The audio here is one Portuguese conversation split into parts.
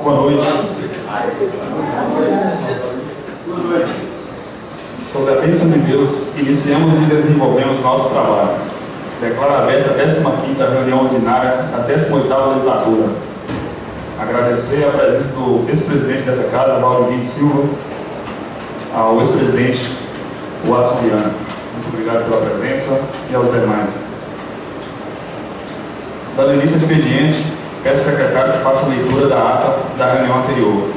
Boa noite. Sob a bênção de Deus, iniciamos e desenvolvemos nosso trabalho. Declaro aberta a 15ª reunião ordinária da 18ª legislatura. Agradecer a presença do ex-presidente dessa casa, Valdemir Silva, ao ex-presidente Watson Viana. Muito obrigado pela presença e aos demais. Dando início ao expediente, peço ao secretário que faça a leitura da ata da reunião anterior.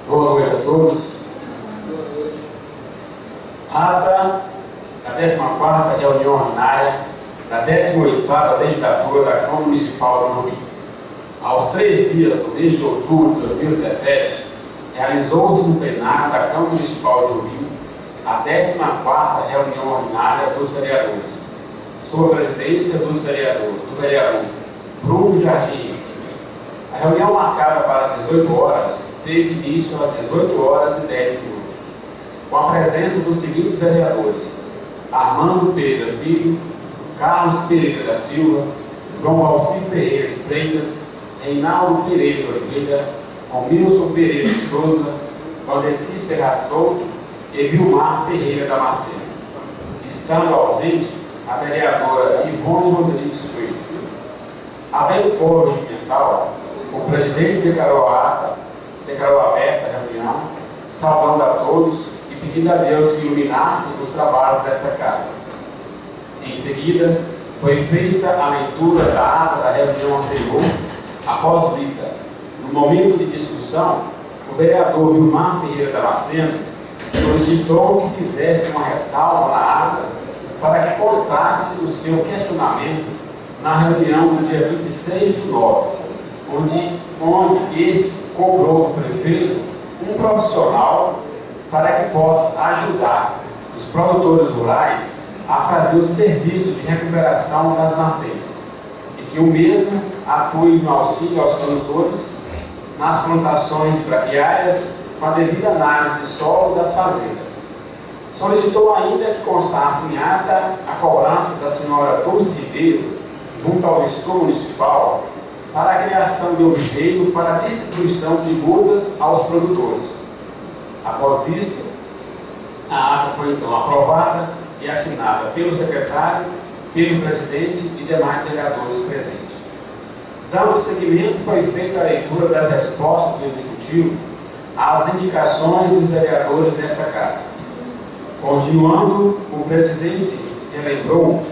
Boa noite a todos. Ata da 14ª reunião ordinária da 18ª legislatura da Câmara Municipal de Jubim. Aos 3 dias do mês de outubro de 2017, realizou-se no plenário da Câmara Municipal de Jubim a 14ª reunião ordinária dos vereadores, sob a presidência do vereador Bruno Jardim. A reunião marcada para as 18 horas teve início às 18h10, com a presença dos seguintes vereadores: Armando Pereira Filho, Carlos Pereira da Silva, João Valci Ferreira de Freitas, Reinaldo Pereira de Oliveira, Romilson Pereira de Souza, Valdeci Ferraz Souto e Vilmar Ferreira Damasceno. Estando ausente a vereadora Ivone Rodrigues Coelho. Havendo quórum regimental, o presidente declarou aberta a reunião, saudando a todos e pedindo a Deus que iluminasse os trabalhos desta casa. Em seguida, foi feita a leitura da ata da reunião anterior. Após lida, no momento de discussão, o vereador Vilmar Ferreira Damasceno solicitou que fizesse uma ressalva na ata para que constasse o seu questionamento na reunião do dia 26/9, onde esse cobrou do prefeito um profissional para que possa ajudar os produtores rurais a fazer o serviço de recuperação das nascentes e que o mesmo atue no auxílio aos produtores nas plantações braquiárias com a devida análise de solo das fazendas. Solicitou ainda que constasse em ata a cobrança da senhora Dulce Ribeiro junto ao gestor municipal para a criação de objeto para a distribuição de mudas aos produtores. Após isso, a ata foi então aprovada e assinada pelo secretário, pelo presidente e demais vereadores presentes. Dando seguimento, foi feita a leitura das respostas do Executivo às indicações dos vereadores desta casa. Continuando, o presidente relembrou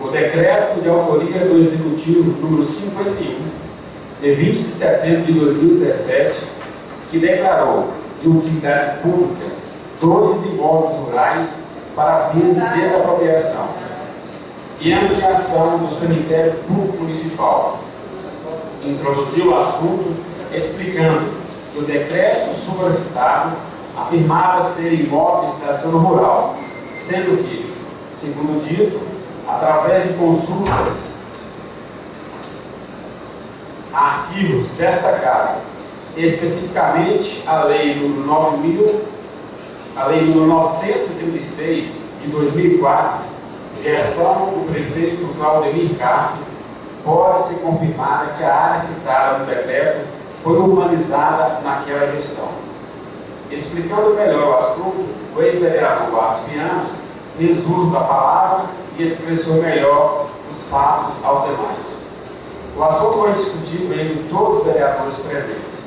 o decreto de autoria do Executivo número 51, de 20 de setembro de 2017, que declarou de utilidade pública 2 imóveis rurais para fins de desapropriação e ampliação do cemitério público municipal. Introduziu o assunto explicando que o decreto supracitado afirmava ser imóveis da zona rural, sendo que, segundo dito, através de consultas a arquivos desta casa, especificamente a Lei número 936 de 2004, gestão do prefeito Claudemir Carpe, pode-se confirmar que a área citada no decreto foi urbanizada naquela gestão. Explicando melhor o assunto, o ex-vereador Watson Viana fez uso da palavra e expressou melhor os fatos aos demais. O assunto foi discutido entre todos os vereadores presentes.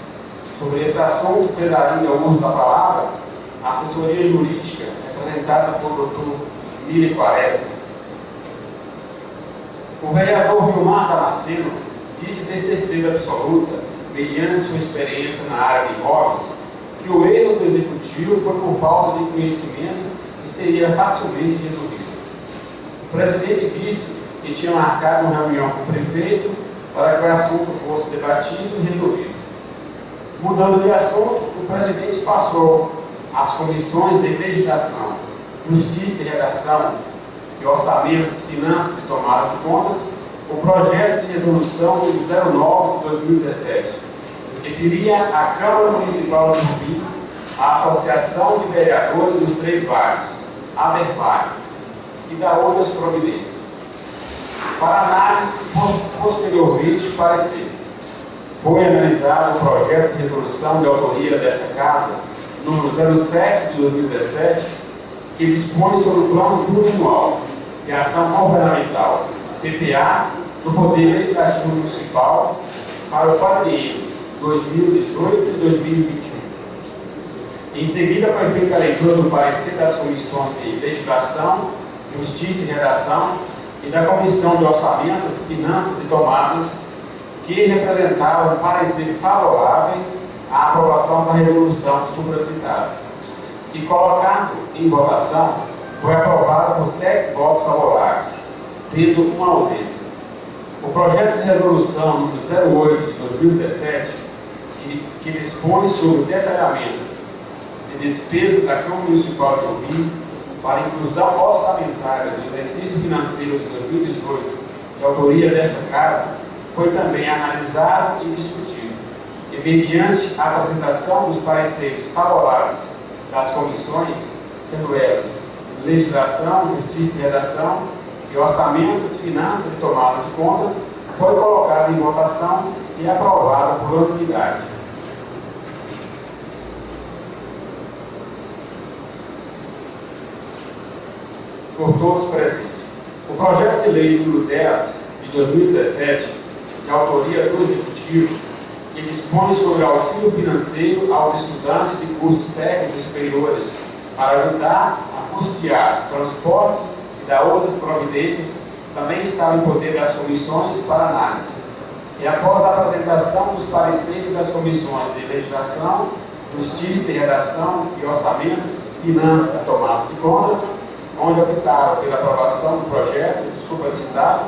Sobre esse assunto, fez ainda o uso da palavra a assessoria jurídica, representada por Dr. Mili Quaresma. O vereador Vilmar Damasceno disse ter certeza absoluta, mediante sua experiência na área de imóveis, que o erro do Executivo foi por falta de conhecimento e seria facilmente resolvido. O presidente disse que tinha marcado uma reunião com o prefeito para que o assunto fosse debatido e resolvido. Mudando de assunto, o presidente passou às comissões de legislação, justiça e redação e orçamentos, finanças e tomada de contas o projeto de resolução 09 de 2017, que referia à Câmara Municipal de Jubim, à Associação de Vereadores dos Três Vales, ADERVALES, e da outras providências. Para análise, posteriormente, parecer. Foi analisado o projeto de resolução de autoria desta Casa, número 07 de 2017, que dispõe sobre o Plano Plurianual de Ação Governamental, PPA, do Poder Legislativo Municipal para o quadriênio 2018 e 2021. Em seguida, foi feita a leitura do parecer das comissões de Legislação, Justiça e Redação e da Comissão de Orçamentos, Finanças e Tomadas, que representavam parecer favorável à aprovação da resolução supracitada. E colocado em votação, foi aprovado por 7 votos favoráveis, tendo uma ausência. O projeto de resolução número 08 de 2017, que dispõe sobre o detalhamento de despesas da Câmara Municipal de Urbim para inclusão orçamentária do exercício financeiro de 2018, de autoria desta Casa, foi também analisado e discutido. E mediante a apresentação dos pareceres favoráveis das comissões, sendo elas Legislação, Justiça e Redação, e Orçamentos, Finanças e Tomada de Contas, foi colocado em votação e aprovado por unanimidade. Por todos presentes. O projeto de lei número 10 de 2017, de autoria do Executivo, que dispõe sobre auxílio financeiro aos estudantes de cursos técnicos superiores para ajudar a custear transporte e dar outras providências, também estava em poder das comissões para análise. E após a apresentação dos pareceres das comissões de Legislação, Justiça e Redação e Orçamentos, Finanças e Tomada de Contas, onde optaram pela aprovação do projeto supracitado,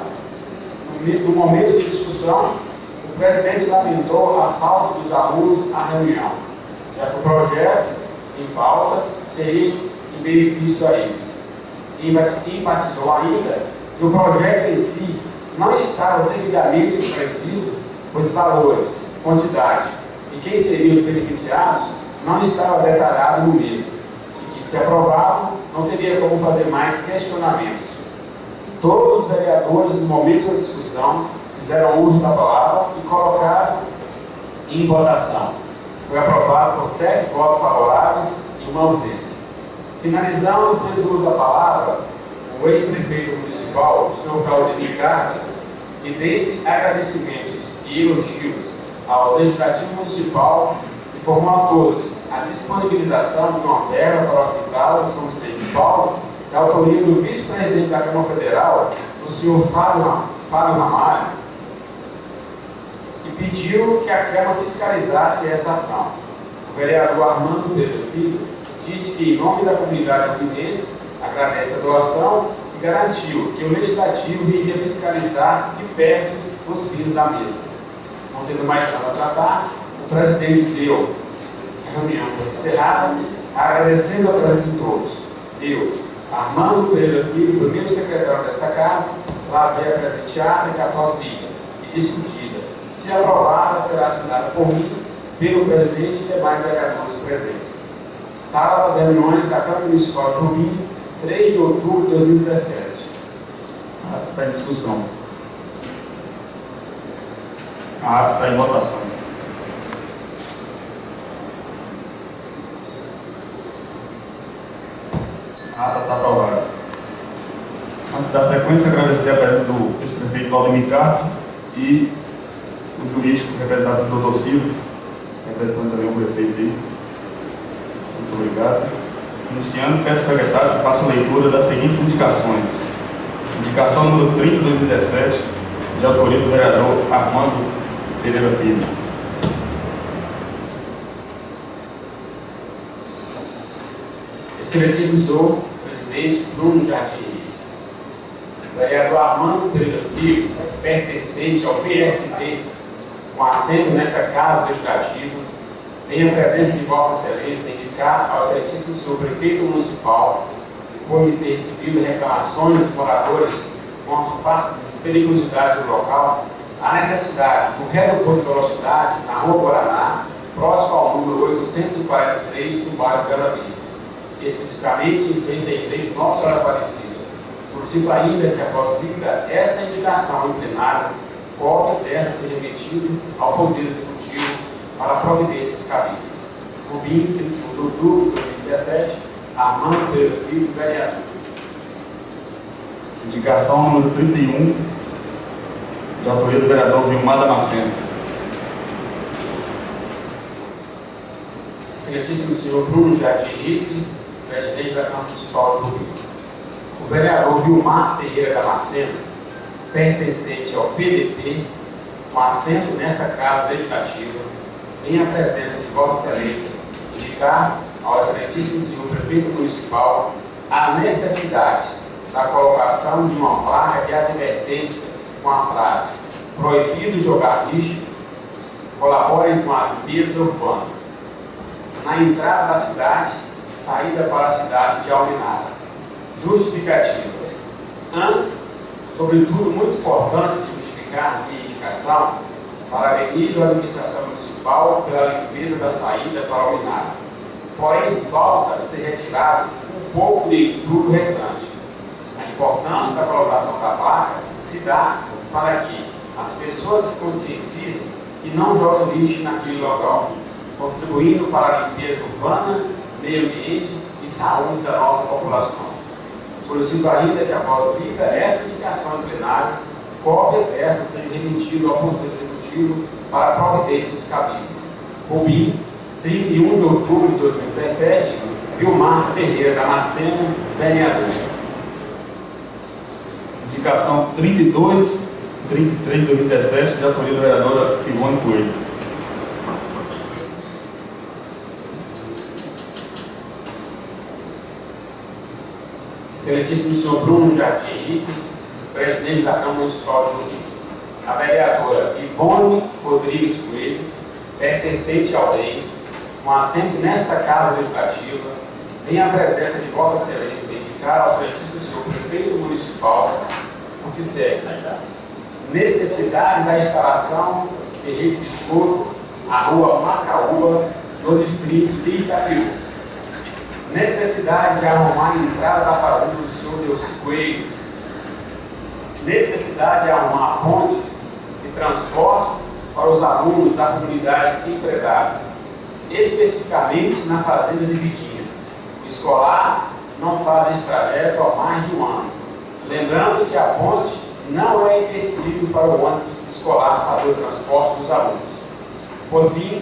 no momento de discussão, o presidente lamentou a falta dos alunos à reunião, já que o projeto em pauta seria em benefício a eles. E enfatizou ainda que o projeto em si não estava devidamente esclarecido, pois valores, quantidade e quem seriam os beneficiados não estava detalhado no mesmo, e que, se aprovado, não teria como fazer mais questionamentos. Todos os vereadores, no momento da discussão, fizeram uso da palavra e colocaram em votação. Foi aprovado por 7 votos favoráveis e uma ausência. Finalizando, fez uso da palavra o ex-prefeito municipal, o senhor Claudinei Carlos, e dentre agradecimentos e elogios ao Legislativo Municipal, informou a todos a disponibilização de uma verba para o Hospital de São Vicente de Paulo, da autoria do vice-presidente da Câmara Federal, o senhor Fábio Ramalho, e pediu que a Câmara fiscalizasse essa ação. O vereador Armando Pedro Filho disse que, em nome da comunidade urbinense, agradece a doação e garantiu que o Legislativo iria fiscalizar de perto os fins da mesa. Não tendo mais nada a tratar, o presidente deu a reunião foi encerrada, agradecendo a presença de todos. Deu Armando Pereira Filho, primeiro secretário desta Casa, lá veio presenteada e após lida e discutida. Se aprovada, será assinada por mim, pelo presidente e demais vereadores presentes. Sala das reuniões da Câmara Municipal de Urbim, 3 de outubro de 2017. A ata está em discussão. A ata está em votação. A ata está aprovada. Antes da sequência, agradecer a presença do ex-prefeito Claudinei Carlos e o jurídico representado pelo Dr. Silvio, representando também o prefeito aí. Muito obrigado. Iniciando, peço ao secretário que faça a leitura das seguintes indicações. Indicação número 30 de 2017, de autoria do vereador Armando Pereira Filho. Excelentíssimo senhor presidente Bruno Jardim, vereador Armando Pereira Filho, pertencente ao PSD, com assento nesta Casa Legislativa, tenho a presença de Vossa Excelência indicar ao excelentíssimo senhor prefeito municipal, depois de ter recebido reclamações dos moradores quanto parte de periculosidade do local, a necessidade do redutor de velocidade na Rua Guaraná, próximo ao número 843 do bairro Bela Vista, especificamente em frente à Igreja Nossa Senhora Aparecida, Solicito ainda que, após lida esta indicação em plenário, cópia desta seja remetida ao Poder Executivo para providências cabíveis. Rubim, 31 de outubro de 2017, Armando Pereira Filho, vereador. Indicação número 31, de autoria do vereador Vilmar Damasceno. Excelentíssimo senhor Bruno Jardim Henrique, presidente da Câmara Municipal de Rubim. O vereador Vilmar Ferreira Damasceno, pertencente ao PDT, com assento nesta Casa Legislativa, em a presença de Vossa Excelência, indicar ao excelentíssimo senhor Prefeito Municipal a necessidade da colocação de uma placa de advertência com a frase: proibido jogar lixo, colaborem com a limpeza urbana, na entrada da cidade, saída para a cidade de Almenara. Justificativa. Antes, sobretudo muito importante de justificar minha indicação, parabenizo a administração municipal pela limpeza da saída para Almenara. Porém, falta ser retirado um pouco de entulho restante. A importância da colocação da placa se dá para que as pessoas se conscientizem e não joguem lixo naquele local, contribuindo para a limpeza urbana, meio ambiente e saúde da nossa população. Solicito ainda que, após lida essa indicação em plenário, cópia desta seja remetida ao Poder Executivo para providências cabíveis. Rubim, 31 de outubro de 2017, Vilmar Ferreira Damasceno, vereador. Indicação 32, 33 de 2017, de autoria da vereadora Ivone Coelho. Excelentíssimo senhor Bruno Jardim Henrique, presidente da Câmara Municipal de Rubim. A vereadora Ivone Rodrigues Coelho, pertencente ao DEM, com assento nesta Casa Legislativa, em a presença de Vossa Excelência, indicar ao excelentíssimo senhor Prefeito Municipal o que segue: necessidade da instalação de rede de esgoto à rua Macaúba, no distrito de Itapiú. Necessidade de arrumar a entrada da fazenda do senhor Delci Coelho. Necessidade de arrumar a ponte de transporte para os alunos da comunidade empregada, especificamente na fazenda de Vidinha. O escolar não faz esse trajeto há mais de um ano. Lembrando que a ponte não é empecilho para o ônibus escolar fazer o transporte dos alunos. Por fim,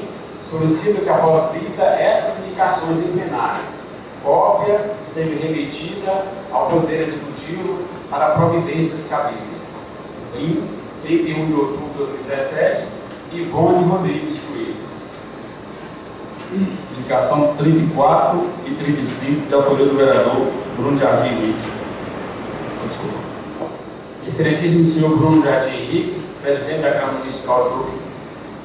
solicito que, após lida essas indicações em plenário, cópia seja remetida ao Poder Executivo para providências cabíveis. Em 31 de outubro de 2017, Ivone Rodrigues Coelho. Indicação 34 e 35, de autoria do vereador Bruno Jardim Henrique. Desculpa. Excelentíssimo senhor Bruno Jardim Henrique, presidente da Câmara Municipal de Rubim.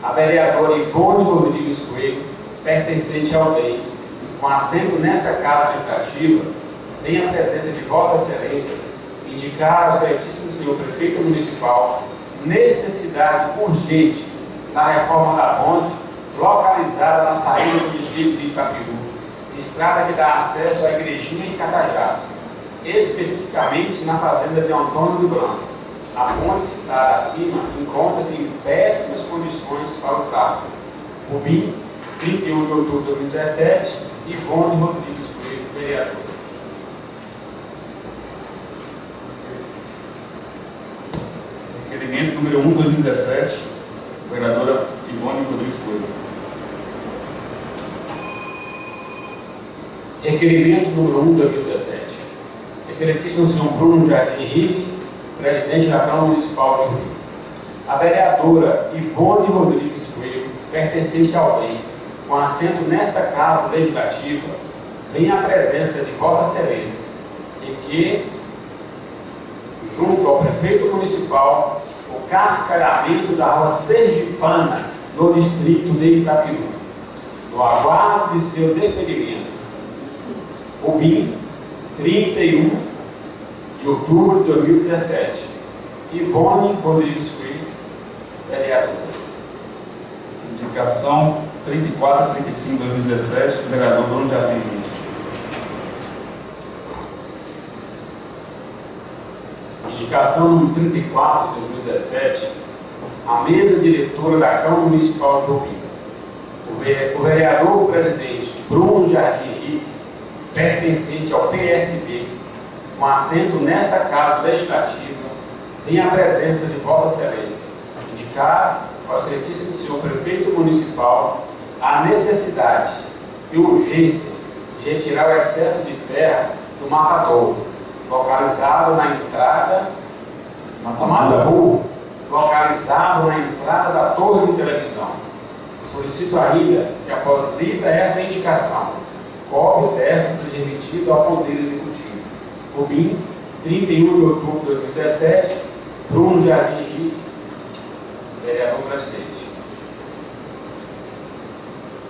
A vereadora Ivone Rodrigues Coelho, pertencente ao DEM, com assento nesta Casa Legislativa, em a presença de Vossa Excelência, indicar ao excelentíssimo senhor Prefeito Municipal necessidade urgente da reforma da ponte localizada na saída do distrito de Itapiú, estrada que dá acesso à Igrejinha em Catajás, especificamente na fazenda de Antônio do Branco. A ponte citada acima encontra-se em péssimas condições para o tráfego. Rubim, 31 de outubro de 2017, Ivone Rodrigues Coelho, vereador. Requerimento número 1 de 2017, vereadora Ivone Rodrigues Coelho. Requerimento número 1 de 2017. Excelentíssimo senhor Bruno Jardim Henrique, presidente da Câmara Municipal de Rubim. A vereadora Ivone Rodrigues Coelho, pertencente ao DEM, com assento nesta Casa Legislativa, vem a presença de Vossa Excelência, e que, junto ao Prefeito Municipal, o cascalhamento da rua Sergipana, no distrito de Itapiú, no aguardo de seu deferimento. Rubim, 31 de outubro de 2017. Ivone Rodrigues Coelho, vereadora. Indicação 34 e 35 de 2017, do vereador Bruno Jardim Henrique. Indicação número 34 de 2017, a mesa diretora da Câmara Municipal de Jobim. O vereador presidente Bruno Jardim Henrique, pertencente ao PSB, com assento nesta Casa Legislativa, tem a presença de Vossa Excelência, indicar ao excelentíssimo senhor prefeito municipal a necessidade e urgência de retirar o excesso de terra do matadouro, localizado na entrada localizado na entrada da torre de televisão. Solicito ainda que, após lida essa indicação, cópia o texto seja remetido ao Poder Executivo. Jobim, 31 de outubro de 2017, Bruno Jardim Henrique, vereador presidente.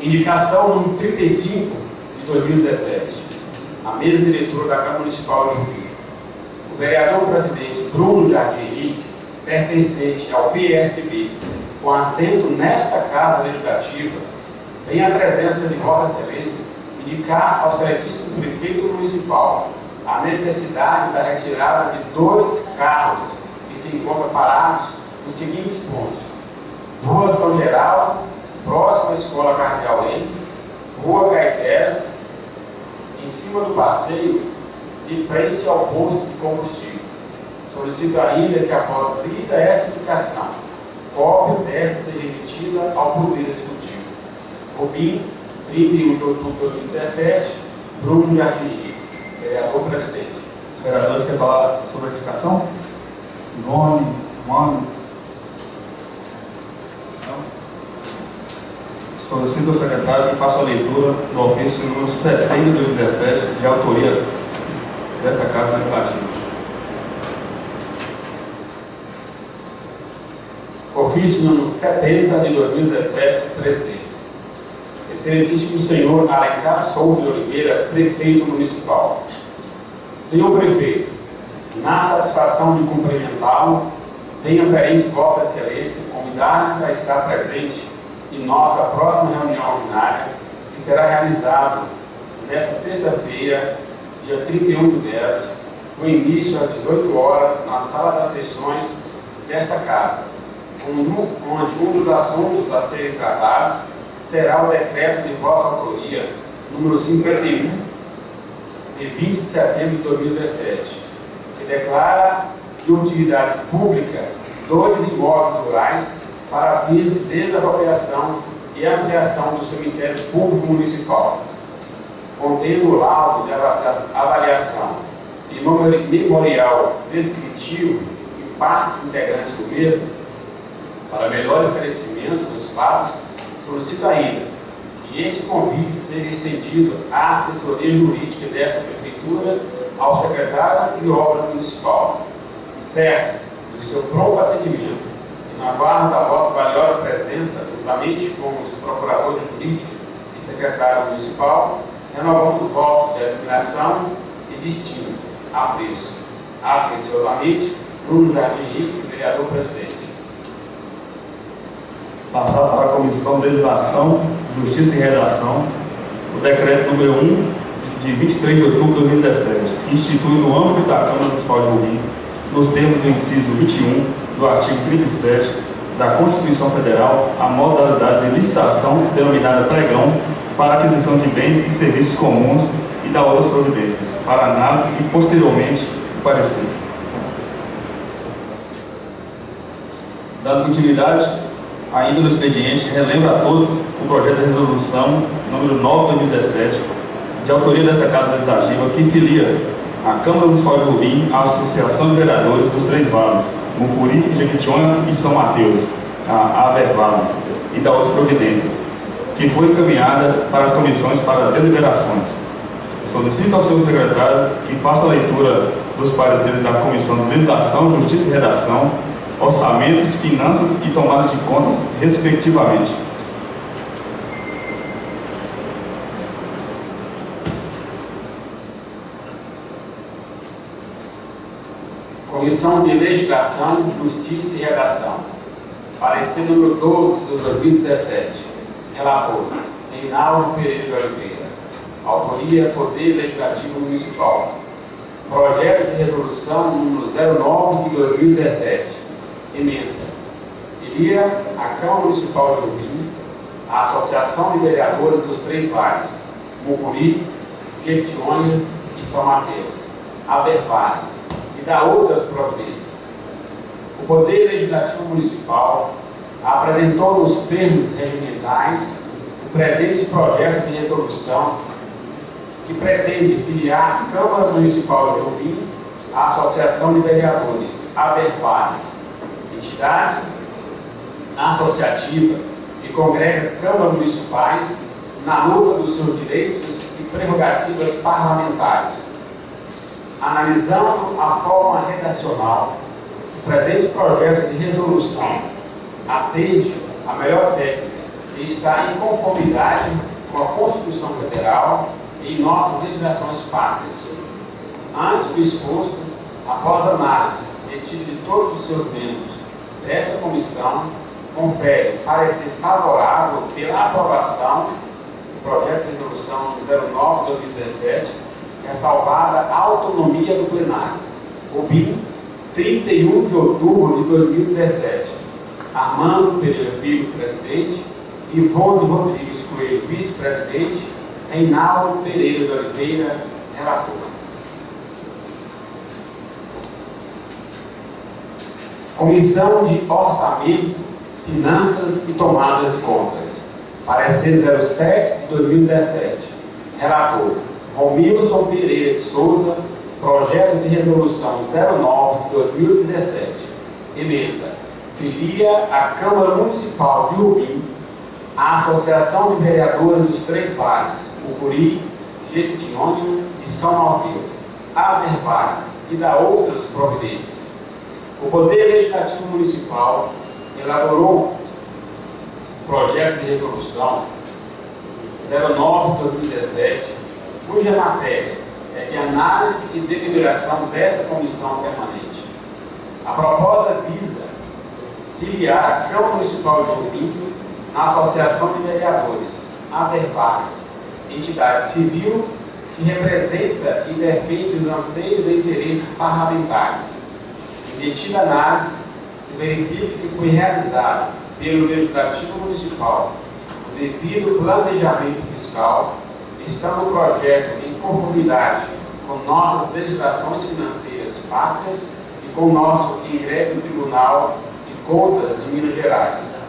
Indicação número 35 de 2017, a mesa diretora da Câmara Municipal de Jobim. O vereador presidente Bruno Jardim Henrique, pertencente ao PSB, com assento nesta Casa Legislativa, tem a presença de Vossa Excelência indicar ao excelentíssimo prefeito municipal a necessidade da retirada de 2 carros que se encontram parados nos seguintes pontos: Rua São Geraldo, próximo à Escola Cardeal Leme, Rua Caetés, em cima do passeio, de frente ao posto de combustível. Solicito ainda que, após lida essa indicação, cópia desta seja remetida ao Poder Executivo. Jobim, 31 de outubro de 2017, Bruno Jardim Henrique, vereador presidente. Os vereadores querem falar sobre a indicação? Nome, ano? Solicito ao secretário que faça a leitura do ofício número 70 de 2017, de autoria desta Casa Legislativa. Ofício número 70 de 2017, presidência. Excelentíssimo senhor Alencar Souza de Oliveira, prefeito municipal. Senhor prefeito, na satisfação de cumprimentá-lo, venha perante Vossa Excelência convidar-me a estar presente em nossa próxima reunião ordinária, que será realizada nesta terça-feira, dia 31 de 10, com início às 18 horas, na sala das sessões desta casa, onde um dos assuntos a serem tratados será o decreto de vossa autoria, número 51, de 20 de setembro de 2017, que declara de utilidade pública 2 imóveis rurais para fins de desapropriação e ampliação do cemitério público municipal, contendo o laudo de avaliação e memorial descritivo e partes integrantes do mesmo. Para melhor esclarecimento dos fatos, solicito ainda que esse convite seja estendido à assessoria jurídica desta prefeitura, ao secretário de obra municipal, certo do seu pronto atendimento e na guarda da vossa valiosa presença, juntamente com os procuradores jurídicos e secretário municipal, renovamos os votos de admiração e de estima. Apreço. Atenciosamente, Bruno Jardim Henrique, vereador presidente. Passar para a Comissão de Legislação, Justiça e Redação, o decreto número 1, de 23 de outubro de 2017, que institui no âmbito da Câmara Municipal de Jobim, nos termos do inciso 21 do artigo 37 da Constituição Federal, a modalidade de licitação denominada pregão para aquisição de bens e serviços comuns e da outras providências, para análise e, posteriormente, o parecer. Dando continuidade, ainda no expediente, relembro a todos o projeto de resolução número 9 de 2017, de autoria dessa Casa Legislativa, que filia a Câmara Municipal de Jobim à Associação de Vereadores dos Três Vales, Mucuri, Jequitinhonha e São Mateus, a Avervales, e da outras providências, que foi encaminhada para as comissões para deliberações. Solicito ao senhor secretário que faça a leitura dos pareceres da Comissão de Legislação, Justiça e Redação, orçamentos, finanças e tomadas de contas, respectivamente. Comissão de Legislação, Justiça e Redação. Parecer número 12 de 2017. Relator: Reinaldo Pereira de Oliveira. Autoria: Poder Legislativo Municipal. Projeto de resolução número 09 de 2017. Emenda. Filia a Câmara Municipal de Urbim, a Associação de Vereadores dos Três Vales, Mucuri, Jequitinhonha e São Mateus, Abervares, e da outras providências. O Poder Legislativo Municipal apresentou nos termos regimentais o presente projeto de resolução que pretende filiar a Câmara Municipal de Urbim à Associação de Vereadores, Abervares, entidade associativa que congrega câmaras municipais na luta dos seus direitos e prerrogativas parlamentares. Analisando a forma redacional, o presente projeto de resolução atende à melhor técnica e está em conformidade com a Constituição Federal e nossas legislações pátrias. Antes do exposto, após análise detida de todos os seus membros desta comissão, confere parecer favorável pela aprovação do projeto de resolução 09/2017, ressalvada a autonomia do plenário. Urbim, 31 de outubro de 2017. Armando Pereira Filho, presidente. Ivone Rodrigues Coelho, vice-presidente. Reinaldo Pereira de Oliveira, relator. Comissão de Orçamento, Finanças e Tomadas de Contas. Parecer 07 de 2017. Relator Romilson Pereira de Souza. Projeto de resolução 09 de 2017. Emenda. Filia a Câmara Municipal de Urbim a Associação de Vereadores dos Três Vales, Mucuri, Jequitinhonha e São Mateus, Abervares, e da outras providências. O Poder Legislativo Municipal elaborou o projeto de resolução 09/2017, cuja matéria é de análise e deliberação dessa comissão permanente. A proposta visa filiar a Câmara Municipal de Urbim na Associação de Vereadores, Abervares, entidade civil que representa e defende os anseios e interesses parlamentares. Em detida análise, se verifica que foi realizado pelo Legislativo Municipal o devido planejamento fiscal, estando o projeto em conformidade com nossas legislações financeiras pátrias e com o nosso ingresso no Tribunal de Contas de Minas Gerais.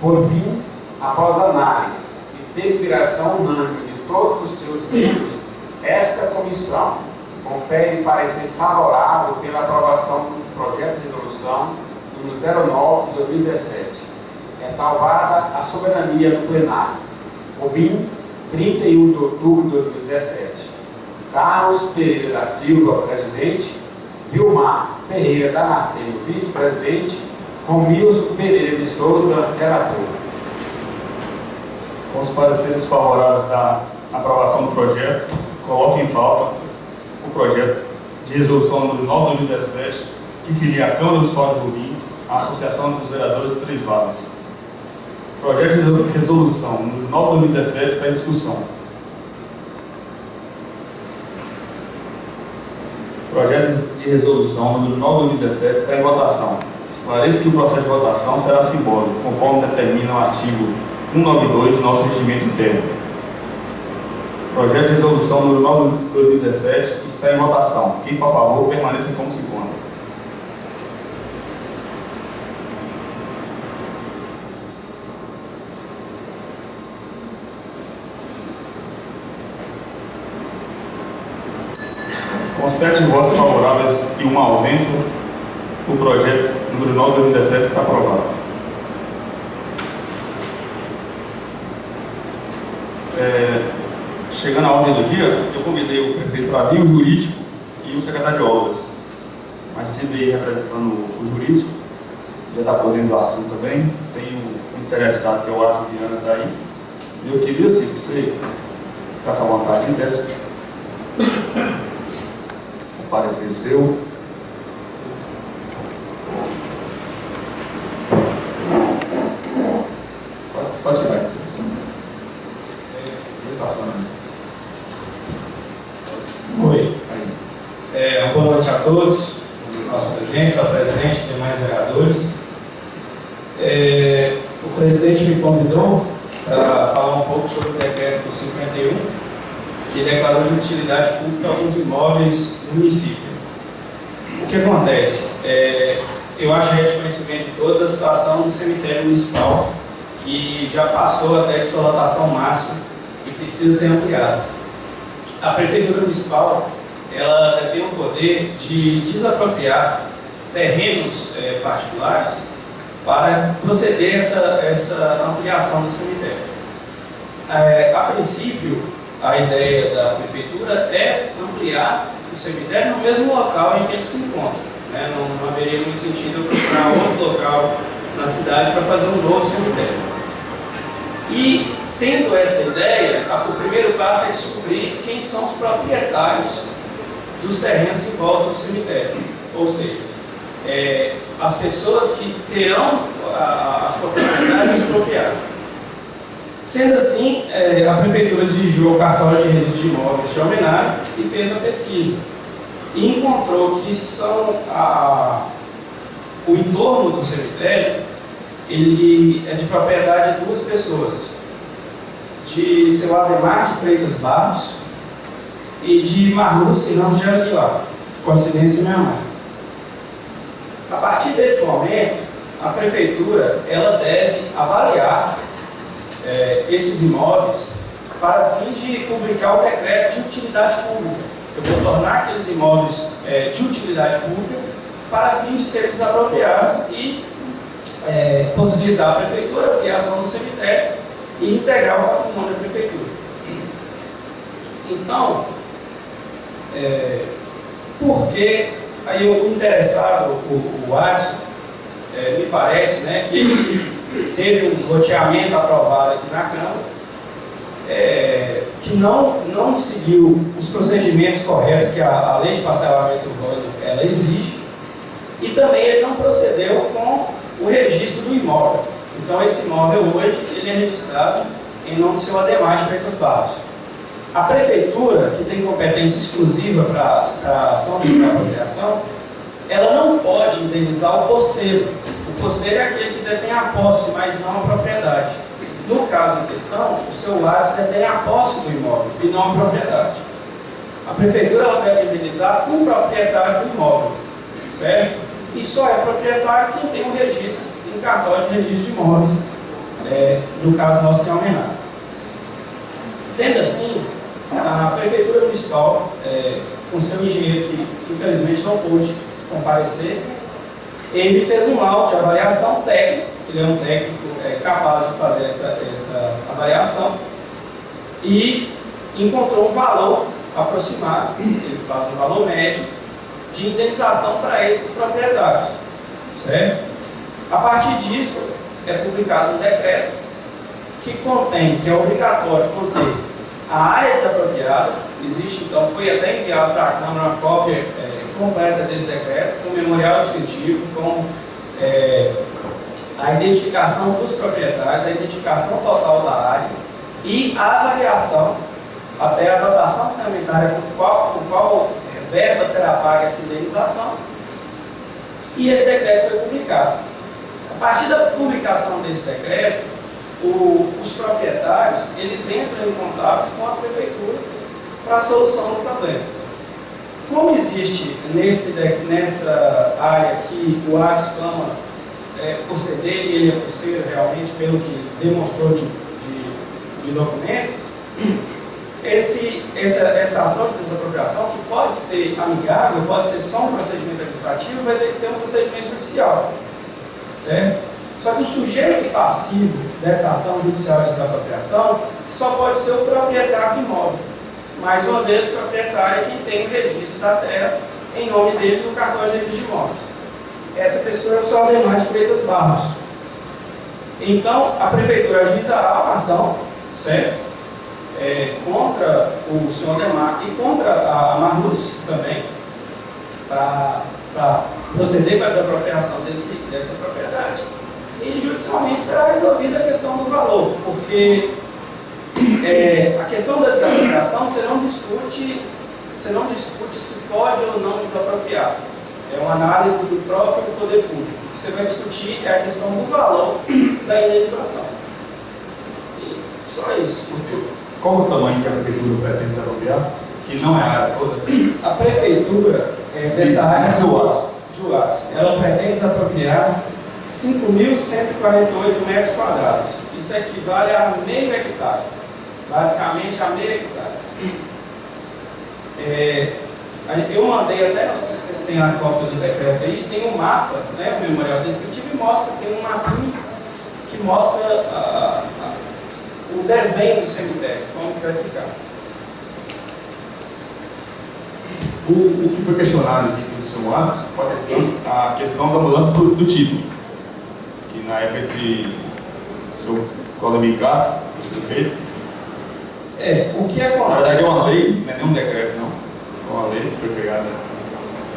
Por fim, após análise e deliberação unânime de todos os seus membros, esta comissão confere parecer favorável pela aprovação do projeto de resolução número 09 de 2017, ressalvada a soberania do plenário. Urbim, 31 de outubro de 2017. Carlos Pereira da Silva, presidente. Vilmar Ferreira Damasceno, vice-presidente. Romilson Pereira de Souza, relator. Com os pareceres favoráveis da aprovação do projeto, coloco em pauta o projeto de resolução número 9 de 2017, que filia a Câmara Municipal de Urbim à Associação dos Vereadores de Três Vales. O projeto de resolução número 9 de 2017 está em discussão. O projeto de resolução número 9 de 2017 está em votação. Esclareço que o processo de votação será simbólico, conforme determina o artigo 192 do nosso regimento interno. O projeto de resolução número 9 de 2017 está em votação. Quem for a favor, permaneça como se encontra. Com 7 votos favoráveis e uma ausência, o projeto número 9 de 2017 está aprovado. Chegando à ordem do dia, eu convidei o prefeito para vir, o jurídico e o secretário de obras. Mas sendo aí representando o jurídico, já está por dentro do assunto também. Tem um interessado, que é o Arthur Viana, está aí. E eu queria, assim, que você ficasse à vontade e desse o parecer seu. Pode tirar aqui. Oi. todos, nosso presidente, seu presidente e demais vereadores. O presidente me convidou para falar um pouco sobre o decreto 51, que declarou de utilidade pública alguns imóveis do município. O que acontece? Eu acho que é de conhecimento de todos a situação do cemitério municipal, que já passou até de sua lotação máxima e precisa ser ampliada. A Prefeitura Municipal ela tem o poder de desapropriar terrenos particulares para proceder essa ampliação do cemitério. A princípio, a ideia da Prefeitura é ampliar o cemitério no mesmo local em que ele se encontra. Né? Não haveria muito sentido eu procurar outro local na cidade para fazer um novo cemitério. E, tendo essa ideia, o primeiro passo é descobrir quem são os proprietários dos terrenos em volta do cemitério. Ou seja, as pessoas que terão a sua propriedade expropriada. Sendo assim, a Prefeitura dirigiu ao cartório de registro de imóveis de Almenara e fez a pesquisa. E encontrou que o entorno do cemitério ele é de propriedade de duas pessoas, de seu Ademar de Freitas Barros e de Marlúcia Ramos de Aguilar, de coincidência minha mãe. A partir desse momento, a Prefeitura ela deve avaliar esses imóveis para fim de publicar o decreto de utilidade pública. Eu vou tornar aqueles imóveis de utilidade pública para fim de serem desapropriados e possibilitar à Prefeitura a criação do cemitério e integrar o patrimônio da Prefeitura. Então, porque aí o interessado, o Adson, me parece, né, que ele teve um loteamento aprovado aqui na Câmara, que não seguiu os procedimentos corretos que a lei de parcelamento urbano ela exige, e também ele não procedeu com o registro do imóvel. Então esse imóvel hoje ele é registrado em nome do seu Ademar de Freitas Barros. A Prefeitura, que tem competência exclusiva para a ação de apropriação, ela não pode indenizar o posseiro. O posseiro é aquele que detém a posse, mas não a propriedade. No caso em questão, o seu Adson detém a posse do imóvel e não a propriedade. A Prefeitura ela deve indenizar o proprietário do imóvel, certo? E só é proprietário quem tem o registro em cartório de registro de imóveis, no caso nosso em Almenara. Sendo assim, a Prefeitura Municipal, com seu engenheiro que infelizmente não pôde comparecer, ele fez um laudo de avaliação técnica, ele é um técnico capaz de fazer essa avaliação, e encontrou um valor aproximado, ele faz um valor médio de indenização para esses proprietários, certo? A partir disso, é publicado um decreto que é obrigatório conter a área desapropriada. Existe, então, foi até enviado para a Câmara uma cópia completa desse decreto, com memorial descritivo, com a identificação dos proprietários, a identificação total da área e a avaliação, até a dotação sanitária com qual verba será paga essa indenização. E esse decreto foi publicado. A partir da publicação desse decreto, os proprietários eles entram em contato com a Prefeitura para a solução do problema. Como existe nessa área que o Adson clama por ceder, e ele é posseiro realmente pelo que demonstrou de documentos, essa ação de desapropriação, que pode ser amigável, pode ser só um procedimento administrativo, vai ter que ser um procedimento judicial, certo? Só que o sujeito passivo dessa ação judicial de desapropriação só pode ser o proprietário do imóvel. Mais uma vez, o proprietário é quem tem o registro da terra em nome dele no cartório de registro de imóveis. Essa pessoa é o seu Ademar de Freitas Barros. Então, a Prefeitura ajuizará uma ação, certo? Contra o senhor Ademar e contra a Marlúcia também, para proceder com a desapropriação dessa propriedade. E judicialmente será resolvida a questão do valor, porque a questão da desapropriação você não discute você não discute se pode ou não desapropriar. É uma análise do próprio poder público. O que você vai discutir é a questão do valor da indenização. E só isso. Qual o tamanho que a prefeitura pretende desapropriar? Que não é a área toda? A prefeitura dessa área de Uares, ela pretende desapropriar 5.148 metros quadrados. Isso equivale a meio hectare. Basicamente a meio hectare. Eu mandei até, não sei se vocês têm a cópia do decreto aí, tem um mapa, né, o memorial descritivo, e mostra, tem um mapinha que mostra o desenho do cemitério, como que vai ficar. O que foi questionado aqui pelo seu Watson foi a questão da mudança do título, que na época que o seu colega Ricardo, ex-prefeito, o que acontece? na verdade é uma lei, não é nem um decreto, não. É uma lei que foi pegada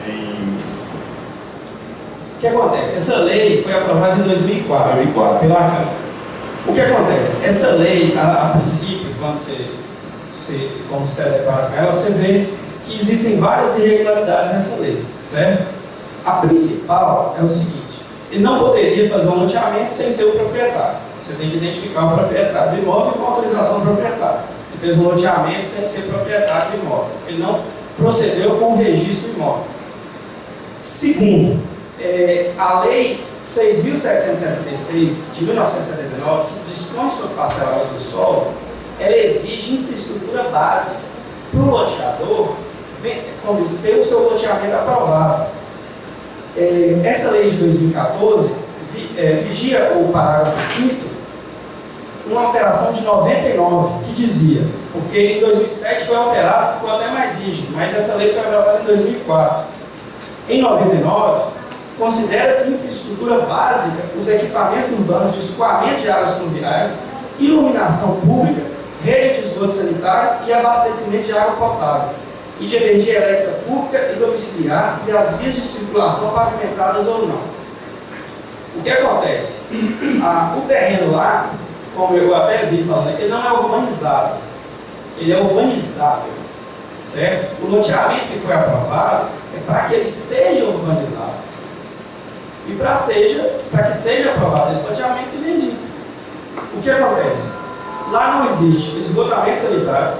em... O que acontece? Essa lei foi aprovada em 2004 pela Câmara. O que acontece? Essa lei, a princípio, quando como você depara com ela, você vê que existem várias irregularidades nessa lei, certo? A principal é o seguinte: ele não poderia fazer um loteamento sem ser o proprietário. Você tem que identificar o proprietário do imóvel com autorização do proprietário. Ele fez um loteamento sem ser proprietário do imóvel. Ele não procedeu com o registro do imóvel. Segundo, a Lei 6.766 de 1979, que dispõe sobre parcelamento do solo, ela exige infraestrutura básica para o loteador quando ter o seu loteamento aprovado. Essa lei de 2014 vigia o parágrafo 5º, uma alteração de 99, que dizia, porque em 2007 foi alterado, ficou até mais rígido, mas essa lei foi aprovada em 2004. Em 99, considera-se infraestrutura básica os equipamentos urbanos de escoamento de águas pluviais, iluminação pública, rede de esgoto sanitário e abastecimento de água potável, e de energia elétrica pública e domiciliar e as vias de circulação pavimentadas ou não. O que acontece? O terreno lá, como eu até vi falando, ele não é urbanizado, ele é urbanizável, certo? O loteamento que foi aprovado é para que ele seja urbanizado. E para que seja aprovado esse loteamento e vendido. O que acontece? Lá não existe esgotamento sanitário,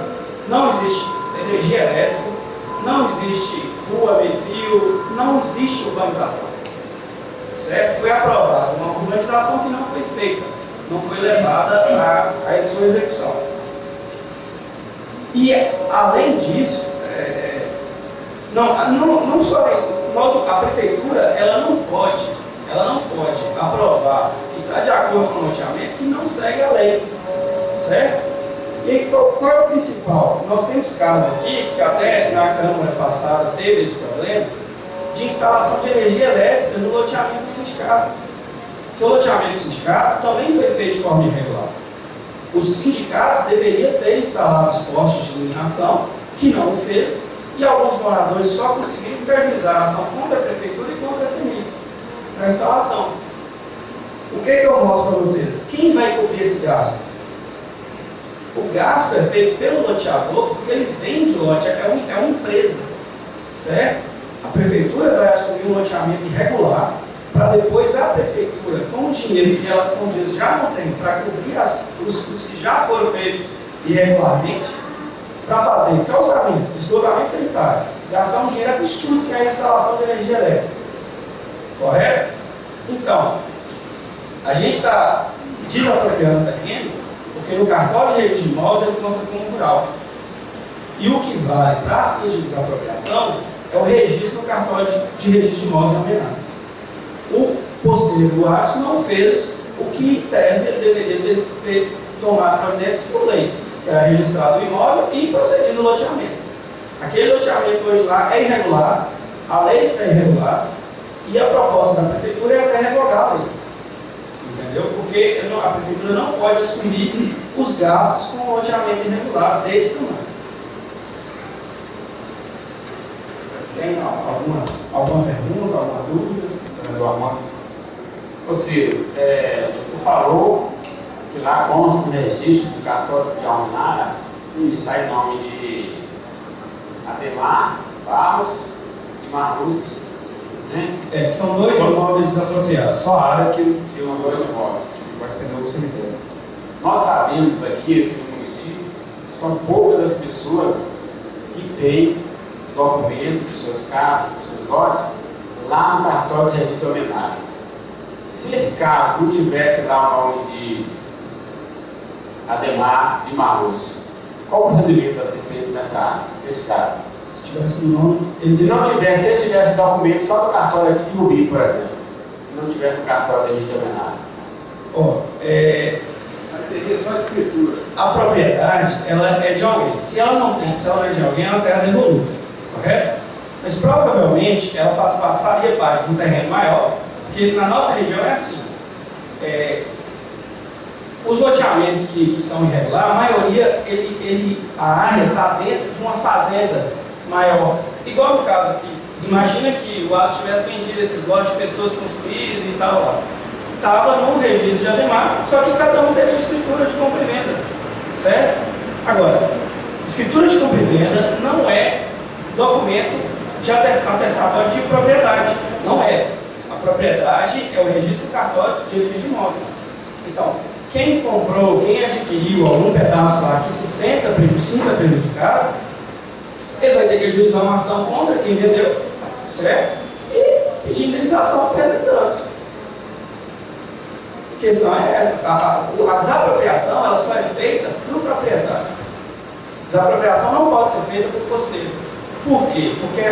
não existe energia elétrica, não existe rua, meio-fio, não existe urbanização. Certo? Foi aprovada uma urbanização que não foi feita, não foi levada à sua execução. E, além disso, não só a prefeitura ela não pode aprovar e está de acordo com o loteamento que não segue a lei, certo? E aí, qual é o principal? Nós temos casos aqui, que até na Câmara passada teve esse problema, de instalação de energia elétrica no loteamento do sindicato. Porque o loteamento do sindicato também foi feito de forma irregular. O sindicato deveria ter instalado os postes de iluminação, que não o fez, e alguns moradores só conseguiram inviabilizar a ação contra a prefeitura e contra a CEMIG na instalação. O que eu mostro para vocês? Quem vai cobrir esse gasto? O gasto é feito pelo loteador porque ele vende o lote, é uma empresa, certo? A prefeitura vai assumir um loteamento irregular para depois a prefeitura, com o dinheiro que ela, como diz, já não tem para cobrir os que já foram feitos irregularmente, para fazer calçamento, esgotamento sanitário, gastar um dinheiro absurdo que é a instalação de energia elétrica. Correto? Então, a gente está desapropriando o terreno porque no cartório de registro de imóveis ele consta como rural. E o que vale para fins de desapropriação é o registro no cartório de registro de imóveis nominado. O posseiro Watson não fez o que, em tese, ele deveria ter tomado providência por lei, que era registrado o imóvel e procedido no loteamento. Aquele loteamento hoje lá é irregular, a lei está irregular e a proposta da prefeitura é até revogar a lei. Entendeu? Porque a prefeitura não pode assumir os gastos com o loteamento irregular desse tamanho. Tem alguma pergunta, alguma dúvida? Ô Ciro, você falou que lá consta no registro do cartório de Almenara e está em nome Ademar Barros e Marlúcia, né? Que são dois imóveis desapropriados. Só a área que eles São dois imóveis. vai estender o cemitério. Nós sabemos aqui no município que são poucas as pessoas que têm documento de suas casas, de seus lotes, lá no cartório de registro homenário. Se esse caso não tivesse lá o nome de Ademar de Marlúcio, qual o procedimento a ser feito nesse caso? Se tivesse no nome, Se não tivesse, se ele tivesse documento só do cartório aqui de Rubi, por exemplo, não tivesse no cartório de registro homenário. Teria só a escritura. A propriedade, ela é de alguém. Se ela não é de alguém, ela é uma terra devoluta, correto? Mas provavelmente ela faria parte de um terreno maior, porque na nossa região é assim. Os loteamentos que estão irregulares, a maioria, a área está dentro de uma fazenda maior. Igual no caso aqui, imagina que o Aço tivesse vendido esses lotes de pessoas construídas e tal lá. Estava no registro de Ademar, só que cada um teria escritura de compra e venda, certo? Agora, escritura de compra e venda não é documento de atestatório de propriedade, não é. A propriedade é o registro cartório de registro de imóveis. Então, quem comprou, quem adquiriu algum pedaço lá que se sinta prejudicado, ele vai ter que ajuizar uma ação contra quem vendeu, certo? E pedir indenização para os danos. A questão é essa, a desapropriação ela só é feita pelo proprietário. Desapropriação não pode ser feita por você. Por quê? Porque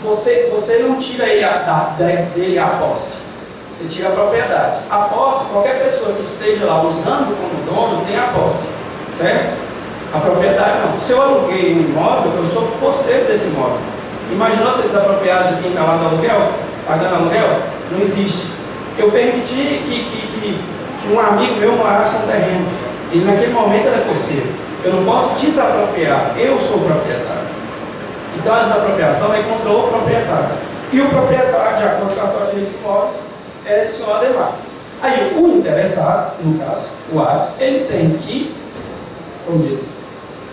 você não tira dele a posse, você tira a propriedade. A posse, qualquer pessoa que esteja lá usando como dono tem a posse, certo? A propriedade não. Se eu aluguei um imóvel, eu sou posseiro desse imóvel. Imaginou ser desapropriado de quem está lá no aluguel, pagando aluguel? Não existe. Eu permiti que um amigo meu morasse um terreno. Ele naquele momento era posseiro. Eu não posso desapropriar, eu sou o proprietário. Então a desapropriação é contra o proprietário. E o proprietário, de acordo com a Cartório de Registro de Imóveis, é esse senhor Ademar. Aí o interessado, no caso, o ADS, ele tem que, como diz,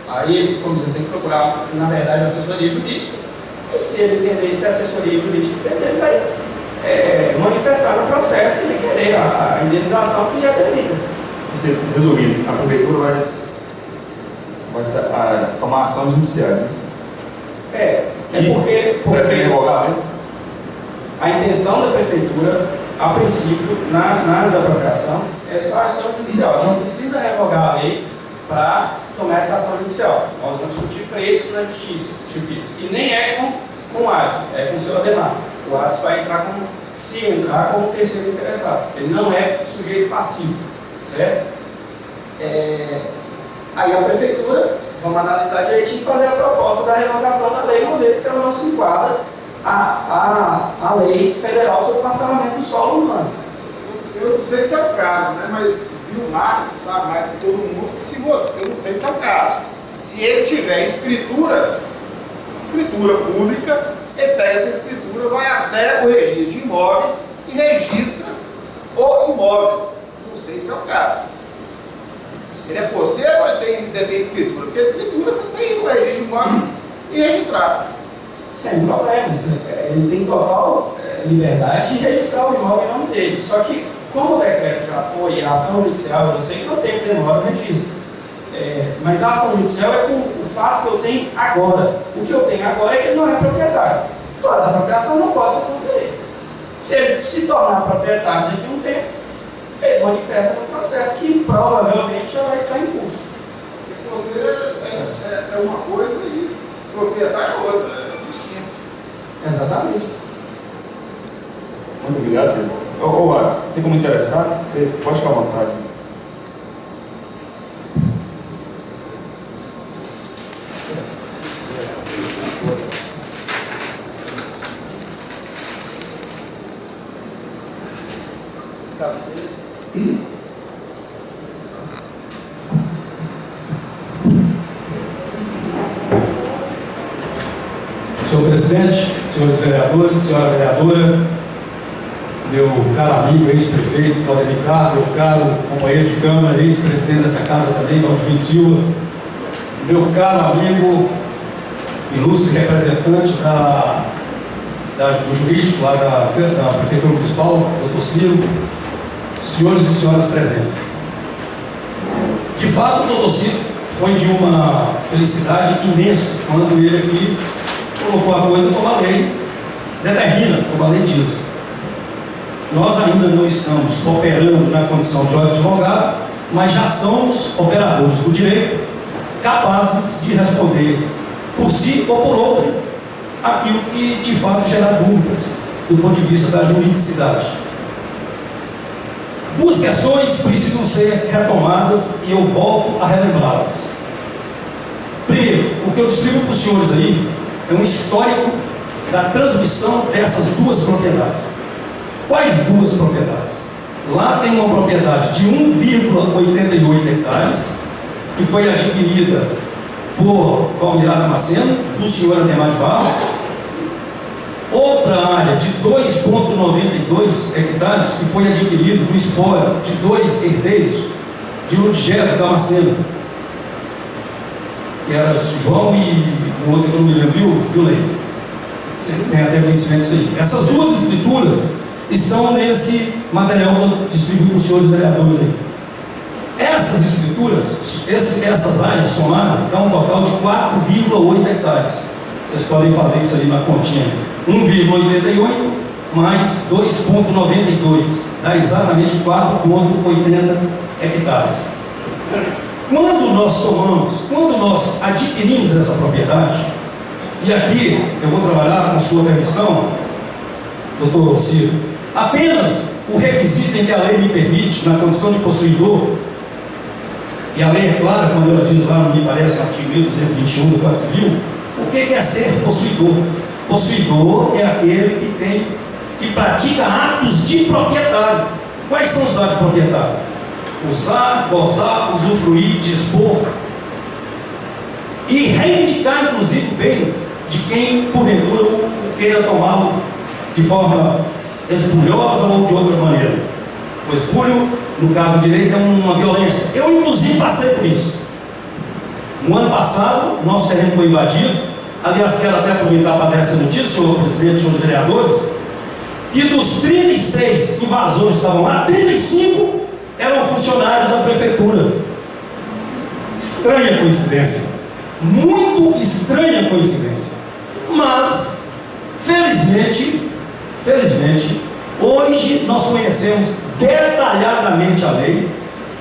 aí, como diz, ele tem que procurar, na verdade, assessoria jurídica. E se ele entender, se a assessoria jurídica entender, ele vai manifestar no processo e querer a indenização que já termina. Resumindo, a prefeitura vai tomar ações judiciais, né? Porque revogar, a intenção da prefeitura, a princípio, na desapropriação, é só ação judicial. Não precisa revogar a lei para tomar essa ação judicial. Nós vamos discutir preço na justiça. E nem é com o ADS, é com o seu Ademar. O ADS vai entrar se entrar como terceiro interessado. Ele não é sujeito passivo, certo? Aí a prefeitura, vamos analisar direitinho e fazer a proposta da revogação da lei, uma vez que ela não se enquadra a lei federal sobre o parcelamento do solo urbano. Eu não sei se é o caso, né? Mas o Marcos sabe mais que todo mundo que se você, eu não sei se é o caso. Se ele tiver escritura pública, ele pega essa escritura, vai até o registro de imóveis e registra o imóvel. Não sei se é o caso. Ele é posseiro ou ele detém escritura? Porque a escritura você ir no registro de imóveis e registrar. Sem problemas. Ele tem total liberdade de registrar o imóvel em nome dele. Só que, como o decreto já foi a ação judicial, eu sei que eu tenho que demorar o registro. Mas a ação judicial é com o fato que eu tenho agora. O que eu tenho agora é que ele não é proprietário. Então, essa apropriação não pode ser contra ele. Se ele se tornar proprietário daqui a um tempo, ele manifesta no processo que provavelmente já vai estar em curso. Você é uma coisa e o proprietário é outra, é distinto. Exatamente. Muito obrigado, senhor. Ô, Ades, você como interessado, você pode ficar à vontade. Senhor presidente, senhores vereadores, senhora vereadora, meu caro amigo, ex-prefeito Claudemir Carlos, meu caro companheiro de Câmara, ex-presidente dessa casa também, Claudemir Silva, meu caro amigo ilustre representante do jurídico lá da Prefeitura Municipal, doutor Ciro, senhores e senhoras presentes. De fato, o doutor Ciro foi de uma felicidade imensa quando ele aqui colocou a coisa como a lei determina, como a lei diz. Nós ainda não estamos operando na condição de advogado, mas já somos operadores do direito, capazes de responder por si ou por outro aquilo que de fato gera dúvidas do ponto de vista da juridicidade. Duas questões precisam ser retomadas e eu volto a relembrá-las. Primeiro, o que eu distribuo para os senhores aí é um histórico da transmissão dessas duas propriedades. Quais duas propriedades? Lá tem uma propriedade de 1,88 hectares, que foi adquirida por Valmir Damasceno, do senhor Ademar de Barros. Outra área de 2,92 hectares, que foi adquirido do espólio de dois herdeiros, de Ludgero Damasceno, que era João e o outro que eu não me lembro, viu, Lei? Você tem até conhecimento disso aí. Essas duas escrituras estão nesse material que eu distribuí para os senhores vereadores aí. Essas escrituras, essas áreas somadas, dão um total de 4,8 hectares. Vocês podem fazer isso aí na continha. 1,88 mais 2,92 dá exatamente 4,80 hectares. Quando nós adquirimos essa propriedade, e aqui eu vou trabalhar com sua permissão, doutor Ciro, apenas o requisito em que a lei me permite, na condição de possuidor, e a lei é clara quando ela diz lá, me parece, no artigo 1221 do Código Civil, o que é ser possuidor? Possuidor é aquele que pratica atos de proprietário. Quais são os atos de proprietário? Usar, gozar, usufruir, dispor e reivindicar, inclusive, o bem de quem, porventura, o queira tomá-lo de forma espulhosa ou de outra maneira. O espúlio, no caso do direito, é uma violência. Eu, inclusive, passei por isso. No ano passado, o nosso terreno foi invadido. Aliás, quero até aproveitar para dar essa notícia, senhor presidente, senhores vereadores, que dos 36 invasores que estavam lá, 35 eram funcionários da prefeitura. Estranha coincidência. Muito estranha coincidência. Mas, felizmente, hoje nós conhecemos detalhadamente a lei,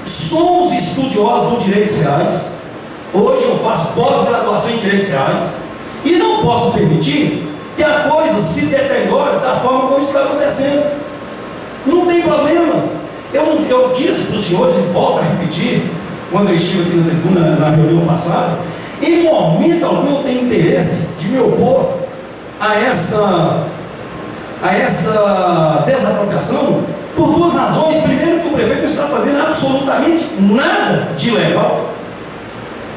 somos estudiosos dos direitos reais. Hoje eu faço pós-graduação em direitos reais e não posso permitir que a coisa se deteriore da forma como está acontecendo. Não tem problema. Eu disse para os senhores, e volto a repetir, quando eu estive aqui na tribuna na reunião passada, em momento algum eu tenho interesse de me opor a essa desapropriação por duas razões. Primeiro, que o prefeito não está fazendo absolutamente nada de ilegal.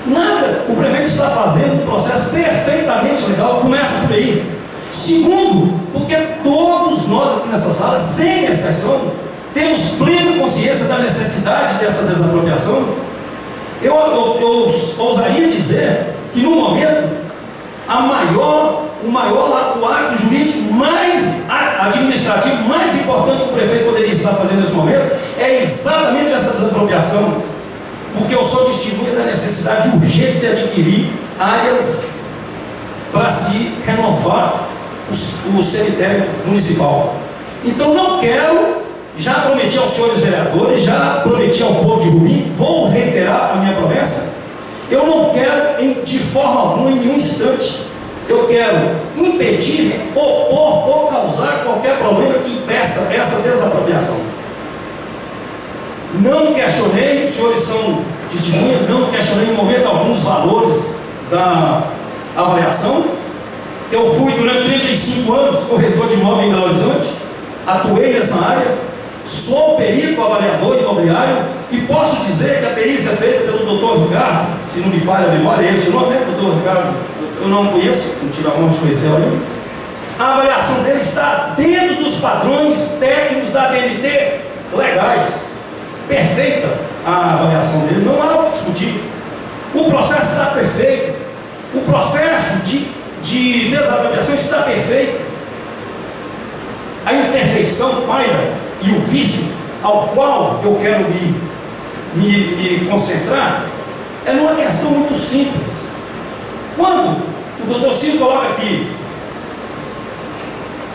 Nada. O prefeito está fazendo um processo perfeitamente legal, começa por aí. Segundo, porque todos nós aqui nessa sala, sem exceção, temos plena consciência da necessidade dessa desapropriação. Eu ousaria dizer que no momento o ato jurídico mais administrativo mais importante que o prefeito poderia estar fazendo nesse momento é exatamente essa desapropriação, porque eu sou testemunha da necessidade urgente de se adquirir áreas para se renovar o cemitério municipal. Então não quero, já prometi aos senhores vereadores, já prometi ao povo de Rubim, vou reiterar a minha promessa. Eu não quero de forma alguma, em nenhum instante, eu quero impedir, opor ou causar qualquer problema que impeça essa desapropriação. Não questionei, os senhores são testemunhas, não questionei em momento algum os valores da avaliação. Eu fui durante 35 anos corretor de imóvel em Belo Horizonte, atuei nessa área, sou perito avaliador imobiliário e posso dizer que a perícia feita pelo doutor Ricardo, se não me falha a memória, esse o nome, né, doutor Ricardo? Eu não conheço, não tive a honra de conhecer ainda. A avaliação dele está dentro dos padrões técnicos da ABNT legais. Perfeita a avaliação dele, não há o que discutir. O processo está perfeito. O processo de de desapropriação está perfeita. A imperfeição paira e o vício ao qual eu quero me concentrar é numa questão muito simples. Quando o doutor Ciro coloca aqui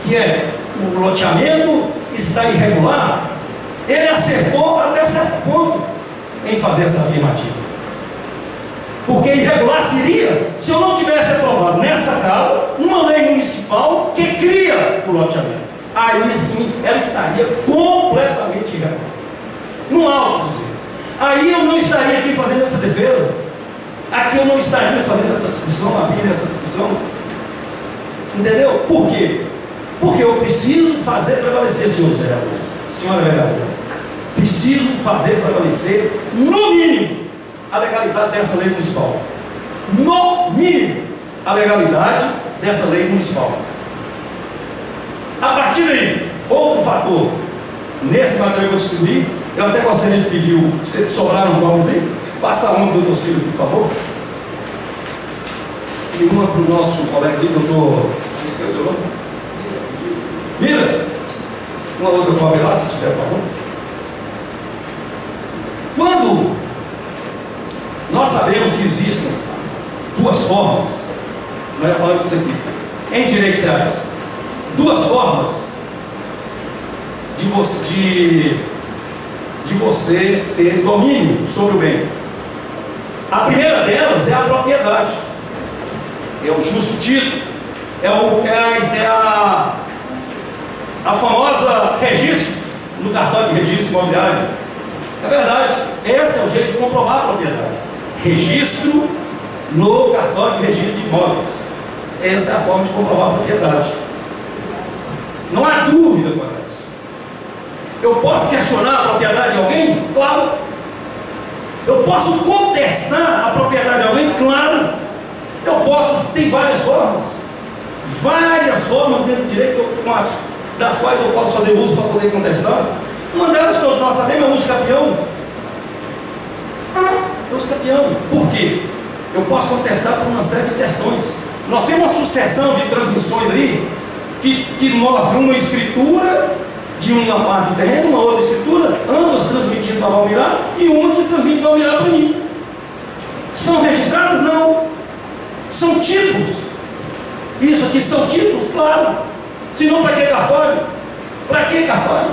que o loteamento está irregular, ele acertou até certo ponto em fazer essa afirmativa. Porque irregular seria se eu não tivesse aprovado nessa casa uma lei municipal que cria o loteamento. Aí sim ela estaria completamente irregular. Não há o que dizer. Aí eu não estaria aqui fazendo essa defesa. Aqui eu não estaria fazendo essa discussão, abrindo essa discussão. Entendeu? Por quê? Porque eu preciso fazer prevalecer, senhores vereadores, senhora vereadora, preciso fazer prevalecer, no mínimo, a legalidade dessa lei municipal. No mínimo, a legalidade dessa lei municipal. A partir daí, outro fator, nesse material que eu vou distribuir, eu até gostaria de pedir, se sobrar um copozinho, passa uma do doutor Ciro, por favor. E uma para o nosso colega aqui, doutor, esqueceu o nome? Mira, uma outra copa lá, se tiver, por favor. Quando nós sabemos que existem duas formas, nós já falamos disso aqui, em direitos reais, duas formas de você ter domínio sobre o bem. A primeira delas é a propriedade, é o justo título, a famosa registro no cartório de registro imobiliário. É verdade, esse é o jeito de comprovar a propriedade. Registro no cartório de registro de imóveis. Essa é a forma de comprovar a propriedade. Não há dúvida quanto a isso. Eu posso questionar a propriedade de alguém? Claro. Eu posso contestar a propriedade de alguém? Claro. Eu posso, tem várias formas dentro do direito automático, das quais eu posso fazer uso para poder contestar. Uma delas, todos nós sabemos, é o uso capião. Uso capião. Por quê? Eu posso contestar por uma série de questões. Nós temos uma sucessão de transmissões aí que mostra uma escritura de uma parte do terreno, uma outra escritura, ambas transmitindo para Valmirar e uma que transmite Valmirar para mim. São registrados? Não. São títulos. Isso aqui são títulos? Claro. Senão, para que cartório? Para que cartório?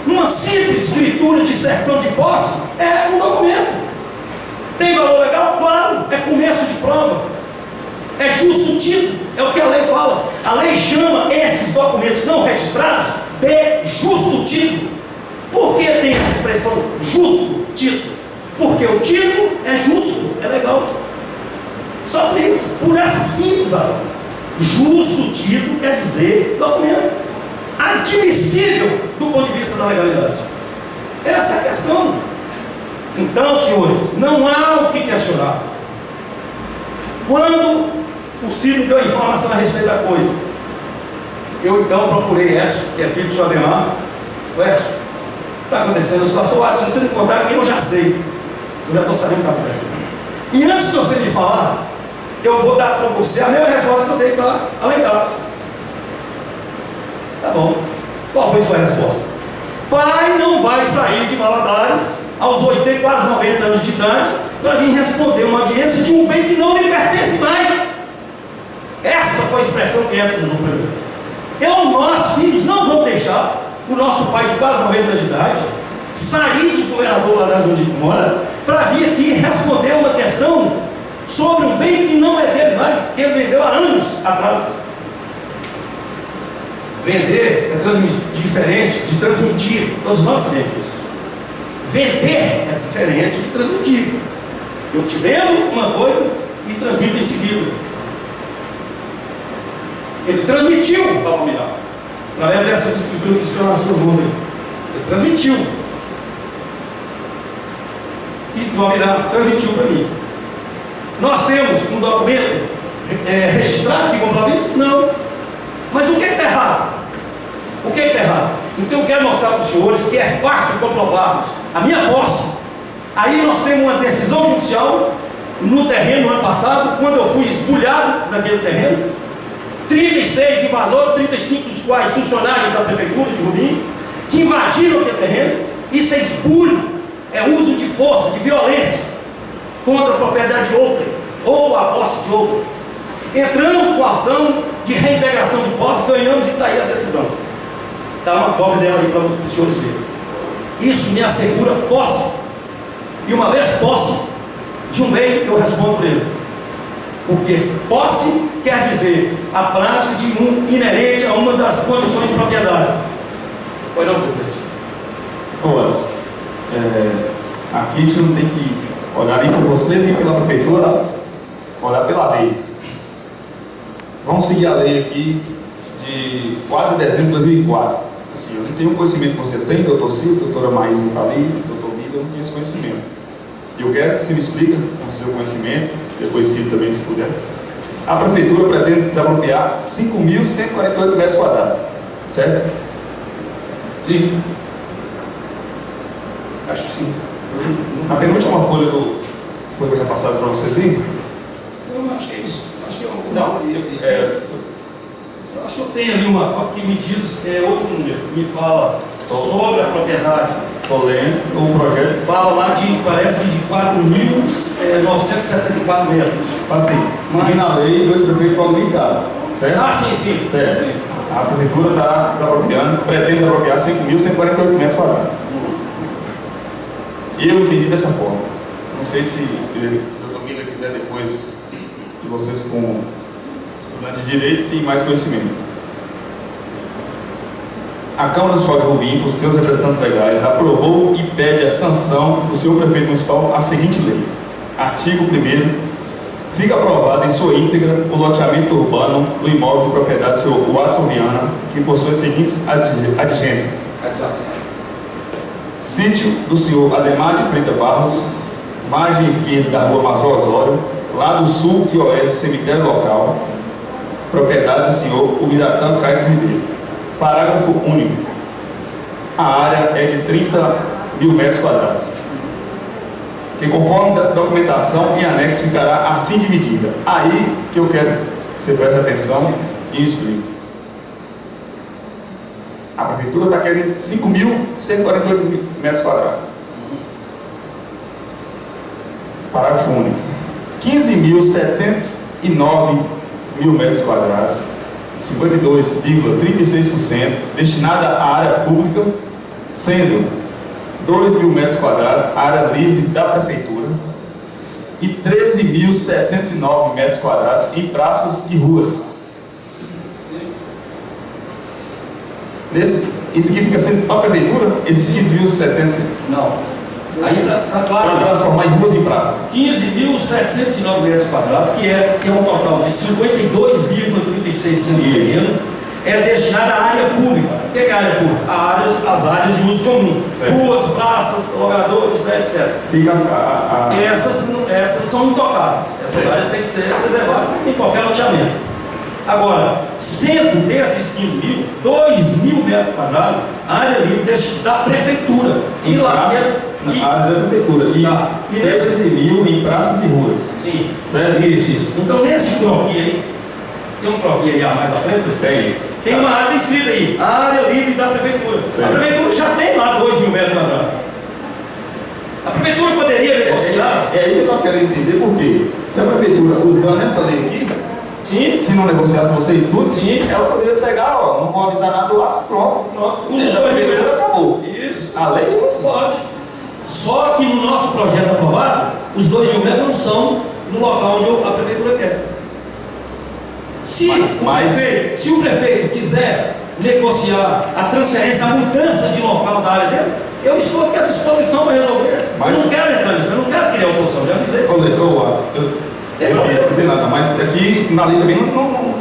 Uma simples escritura de cessão de posse é um documento. Tem valor legal? Claro. É começo de prova. É justo título. É o que a lei fala. A lei chama esses documentos não registrados de justo título. Por que tem essa expressão justo título? Porque o título é justo, é legal. Só por isso, por essa simples razão. Justo título quer dizer documento admissível do ponto de vista da legalidade. Essa é a questão. Então, senhores, não há o que questionar. Quando o Ciro deu a informação a respeito da coisa, eu então procurei Edson, que é filho do senhor Ademar. O Edson, está acontecendo isso, pastor Edson, você não contar, eu já sei. Eu já estou sabendo o que está acontecendo. E antes de você me falar, eu vou dar para você a mesma resposta que eu dei para Alencar. Tá bom. Qual foi a sua resposta? Pai não vai sair de Valadares aos 80, quase 90 anos de idade para vir responder uma audiência de um bem que não lhe pertence mais. Essa foi a expressão que Edson usou para mim. Nós, filhos, não vamos deixar o nosso pai de quase 90 anos de idade sair de governador lá onde ele mora para vir aqui responder uma questão sobre um bem que não é dele mais, que ele vendeu há anos atrás. Vender é diferente de transmitir. Todos nós sabemos isso. Vender é diferente de transmitir. Eu te vendo uma coisa e transmito em seguida. Ele transmitiu para o Valmirar, através dessas escrituras que estão nas suas mãos aí. Ele transmitiu. E o Valmirar transmitiu para mim. Nós temos um documento registrado que comprova isso? Não. Mas o que está errado? O que está errado? Então eu quero mostrar para os senhores que é fácil comprovarmos a minha posse. Aí nós temos uma decisão judicial no terreno no ano passado, quando eu fui espulhado daquele terreno, 36 invasores, 35 dos quais funcionários da prefeitura de Rubim, que invadiram aquele terreno. Isso é espúrio, é uso de força, de violência contra a propriedade de outrem ou a posse de outrem. Entramos com a ação de reintegração de posse, ganhamos e está aí a decisão. Dá uma cópia dela aí para os senhores verem. Isso me assegura posse. E uma vez posse de um bem, eu respondo por ele. Porque posse quer dizer a prática de um inerente a uma das condições de propriedade. Pois não, presidente? Ô, Anderson, aqui a gente não tem que olhar nem por você, nem pela prefeitura, olhar pela lei. Vamos seguir a lei aqui de 4 de dezembro de 2004. Assim, eu não tenho o conhecimento que você tem, doutor Silvio, doutora Maísa está ali, doutor Mila, eu não tenho esse conhecimento. Eu quero que você me explique com o seu conhecimento, depois Silvio também, se puder. A prefeitura pretende desapropriar 5.148 metros quadrados, certo? Sim. Acho que sim. A penúltima folha que foi repassada para vocês aí? Eu acho que é isso. Acho que Não, eu acho que eu tenho ali uma cópia que me diz outro número, me fala sobre a propriedade. Estou lendo o projeto. Fala lá de, parece que de 4.974 metros. Assim, seguindo a lei, dois prefeitos podem limitar, certo? Ah, sim, sim. Certo. A prefeitura está desapropriando, pretende desapropriar 5.148 metros quadrados. E eu entendi dessa forma. Não sei se o doutor Mila quiser depois de vocês, como estudante de Direito, tem mais conhecimento. A Câmara Municipal de Rubim, por seus representantes legais, aprovou e pede a sanção do senhor prefeito municipal a seguinte lei. Artigo 1º. Fica aprovado em sua íntegra o loteamento urbano do imóvel de propriedade do senhor Watson Viana, que possui as seguintes adjacências. Sítio do senhor Ademar de Freitas Barros, margem esquerda da rua Mazó Osório, lado sul e oeste do cemitério local, propriedade do senhor Ubiratã Caires Ribeiro. Parágrafo único. A área é de 30.000 metros quadrados, que conforme a documentação em anexo ficará assim dividida. Aí que eu quero que você preste atenção e explique. A prefeitura está querendo 5.148 metros quadrados. Parágrafo único. 15.709 metros quadrados, 52,36%, destinada à área pública, sendo 2.000 metros quadrados, área livre da prefeitura, e 13.709 metros quadrados em praças e ruas. Isso aqui fica sendo para a prefeitura, esses 15.700? Não. Aí está claro. Para transformar em ruas e em praças. 15.709 metros quadrados, que é um total de 52,36% do terreno, é destinada à área pública. O que é a área pública? As áreas de uso comum. Certo. Ruas, praças, logradores, né, etc. Essas são intocáveis. Essas áreas têm que ser preservadas em qualquer loteamento. Agora, sendo desses 15.000, 2.000 metros quadrados, a área livre da prefeitura. E lá na área da prefeitura. E 13.000 em praças e ruas. Sim. Certo? Isso. Então, nesse croquis aí, tem um croquis aí a mais da frente? Tem uma área escrita aí, a área livre da prefeitura. Certo. A prefeitura já tem lá 2.000 metros quadrados. A prefeitura poderia negociar. É aí que eu quero entender por quê. Se a prefeitura, usando essa lei aqui, Sim. se não negociasse com você e tudo, Sim. ela poderia pegar, ó, não vou avisar nada do lado, pronto. Os A prefeitura acabou. Isso. A lei diz assim. Pode. Só que no nosso projeto aprovado, os 2.000 metros não são no local onde a prefeitura quer. Se o prefeito quiser negociar a transferência, a mudança de local da área dele, eu estou aqui à disposição para resolver. Mas eu não quero entrar nisso, eu não quero criar oposição, já avisei. Ô, Watson, eu não tem nada, mas aqui na lei também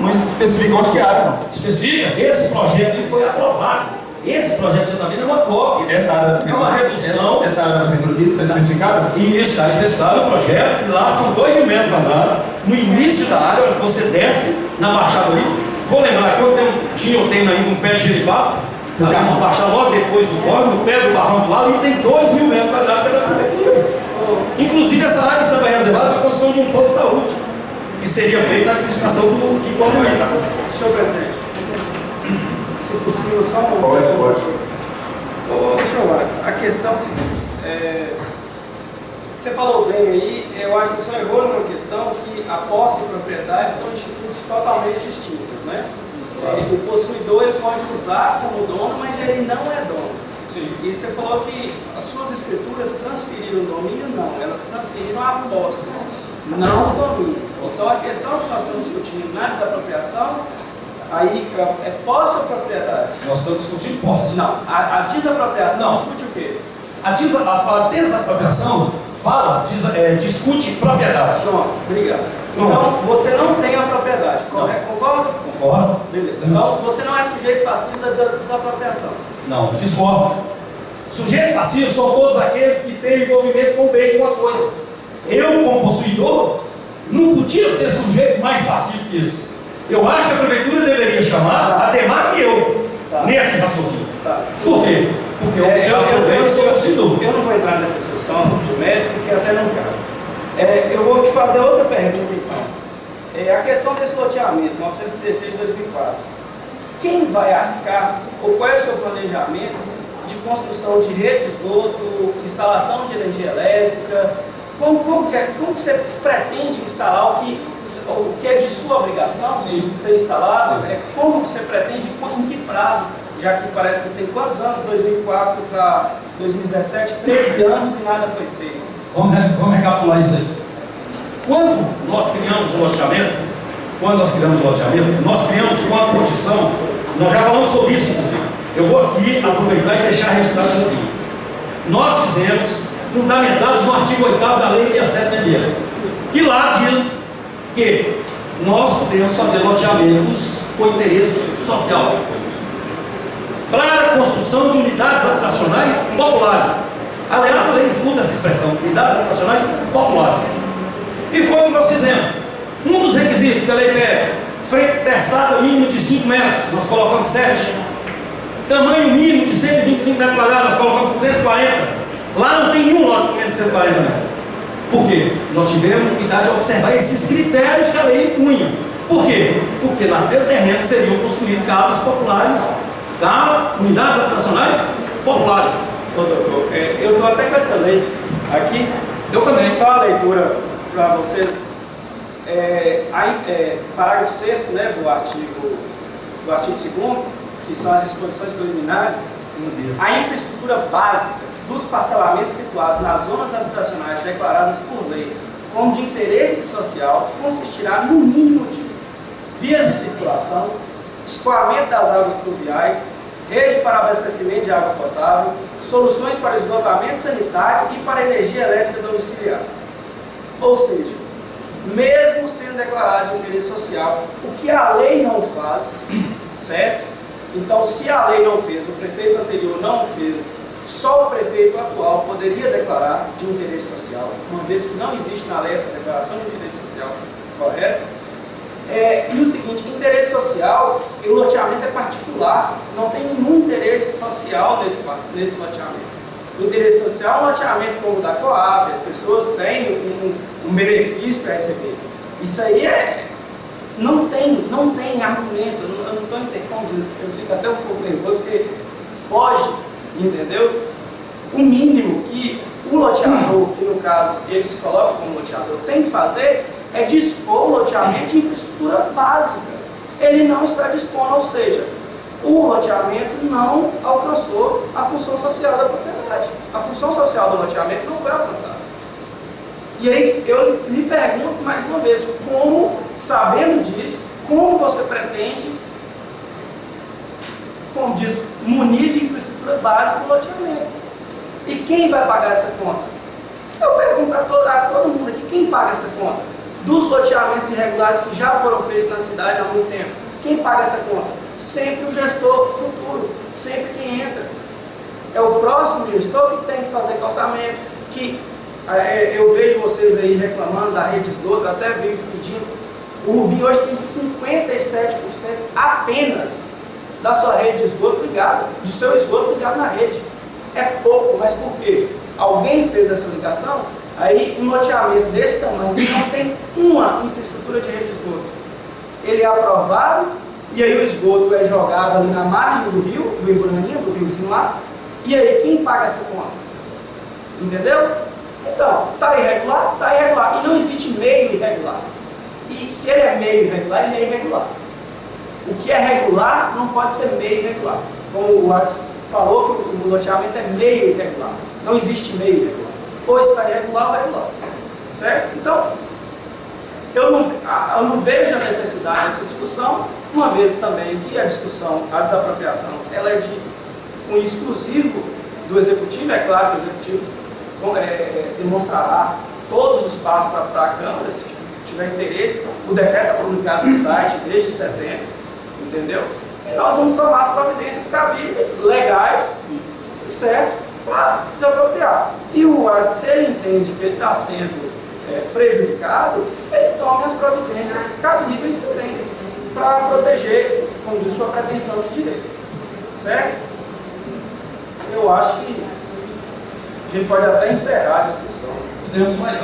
não especifica onde que é a área, não. Especifica? Esse projeto aí foi aprovado. Esse projeto que você está vendo é uma cópia. Essa área é uma redução. Essa área da prefeitura aqui está especificada? Isso, está especificado no projeto, e lá são 2.000 metros quadrados. No início da área, olha, você desce na baixada ali. Vou lembrar que eu tenho ainda um pé de giripapo, uma baixada logo depois do córrego, no pé do barrão do lado, e tem 2.000 metros quadrados da prefeitura. Inclusive, essa área estava reservada para a construção de um posto de saúde. que seria feito na administração do Kiko Aldeir. Senhor presidente, se possível, só um Pode. Ô, senhor Watson, a questão é a seguinte, você falou bem aí, eu acho que o senhor errou numa questão que a posse e propriedade são institutos totalmente distintos, né? O possuidor ele pode usar como dono, mas ele não é dono. Sim. E você falou que as suas escrituras transferiram o domínio? Não, elas transferiram a posse, não o domínio. Então a questão que nós estamos discutindo na desapropriação, aí é posse ou propriedade? Nós estamos discutindo posse. Não, a desapropriação Não. discute o quê? A desapropriação discute propriedade. Pronto, obrigado. Não. Então você não tem a propriedade, correto? Concorda? Concordo? Beleza. Então você não é sujeito passivo da desapropriação. Não, discordo. Sujeito passivo são todos aqueles que têm envolvimento com o bem, com a coisa. Eu, como possuidor, não podia ser sujeito mais passivo que esse. Eu acho que a prefeitura deveria chamar Ademar e eu, nesse raciocínio. Tá. Por quê? Porque eu já provei que sou possuidor. Eu não vou entrar nessa discussão de mérito, porque até não cabe. Eu vou te fazer outra pergunta então. A questão desse loteamento, 916 de 2004. Quem vai arcar, ou qual é o seu planejamento de construção de rede de esgoto, instalação de energia elétrica? Como que você pretende instalar o que é de sua obrigação ser instalado? Como você pretende, em que prazo? Já que parece que tem quantos anos? 2004 para 2017, 13 anos e nada foi feito. Vamos recapitular isso aí. Quando nós criamos o loteamento, nós criamos com a condição, nós já falamos sobre isso, inclusive. Eu vou aqui aproveitar e deixar registrado isso aqui. Nós fizemos, fundamentados no artigo 8º da Lei 6766, que lá diz que nós podemos fazer loteamentos com interesse social para a construção de unidades habitacionais populares. Aliás, a lei escuta essa expressão, unidades habitacionais populares. E foi o que nós fizemos. Um dos requisitos que a lei pede, frente terçada mínimo de 5 metros, nós colocamos 7. Tamanho mínimo de 125 metros quadrados, nós colocamos 140. Lá não tem nenhum lote com menos de 140 metros. Por quê? Nós tivemos cuidado de observar esses critérios que a lei impunha. Por quê? Porque naquele terreno seriam construídas casas populares, unidades habitacionais populares. Doutor, eu estou até com essa lei aqui. Eu também. Só a leitura para vocês. Parágrafo 6º, né, do artigo 2º, que são as disposições preliminares. A infraestrutura básica dos parcelamentos situados nas zonas habitacionais declaradas por lei como de interesse social consistirá no mínimo de vias de circulação, escoamento das águas pluviais, rede para abastecimento de água potável, soluções para esgotamento sanitário e para energia elétrica domiciliar. Ou seja, mesmo sendo declarado de interesse social, o que a lei não faz, certo? Então, se a lei não fez, o prefeito anterior não fez, só o prefeito atual poderia declarar de interesse social, uma vez que não existe na lei essa declaração de interesse social, correto? E o seguinte, interesse social, o loteamento é particular, não tem nenhum interesse social nesse loteamento. O interesse social é um loteamento como o da Coab, as pessoas têm um benefício para receber. Isso aí não tem argumento, eu não estou entendendo como diz, eu fico até um pouco nervoso porque foge, entendeu? O mínimo que o loteador, que no caso ele se coloca como loteador, tem que fazer é dispor o loteamento de infraestrutura básica. Ele não está dispondo, ou seja, o loteamento não alcançou a função social da propriedade. A função social do loteamento não foi alcançada. E aí eu lhe pergunto mais uma vez, como, sabendo disso, como você pretende, como diz, munir de infraestrutura básica o loteamento? E quem vai pagar essa conta? Eu pergunto a todo mundo aqui, quem paga essa conta? Dos loteamentos irregulares que já foram feitos na cidade há muito tempo, quem paga essa conta? Sempre o gestor futuro, sempre quem entra. É o próximo gestor que tem que fazer calçamento, que eu vejo vocês aí reclamando da rede de esgoto, eu até venho pedindo. O Rubim hoje tem 57% apenas da sua rede de esgoto ligada, do seu esgoto ligado na rede. É pouco, mas por quê? Alguém fez essa ligação? Aí, um loteamento desse tamanho, que não tem uma infraestrutura de rede de esgoto, ele é aprovado, e aí o esgoto é jogado ali na margem do rio, do Iburaninha, do riozinho lá, e aí quem paga essa conta? Entendeu? Então, está irregular? Está irregular. E não existe meio irregular. E se ele é meio irregular, ele é irregular. O que é regular não pode ser meio irregular. Como o Watts falou, que o loteamento é meio irregular. Não existe meio irregular. Ou está irregular ou regular. Certo? Então, eu não vejo a necessidade dessa discussão, uma vez também que a discussão, a desapropriação, ela é de um exclusivo do Executivo. É claro que o Executivo demonstrará todos os passos para a Câmara, se tiver interesse. O decreto é publicado no site desde setembro, entendeu? E nós vamos tomar as providências cabíveis, legais, certo, para desapropriar. E o Watts, se ele entende que ele está sendo prejudicado, ele toma as providências cabíveis também, para proteger, como diz, sua pretensão de direito. Certo? Eu acho que a gente pode até encerrar a discussão. Podemos, mas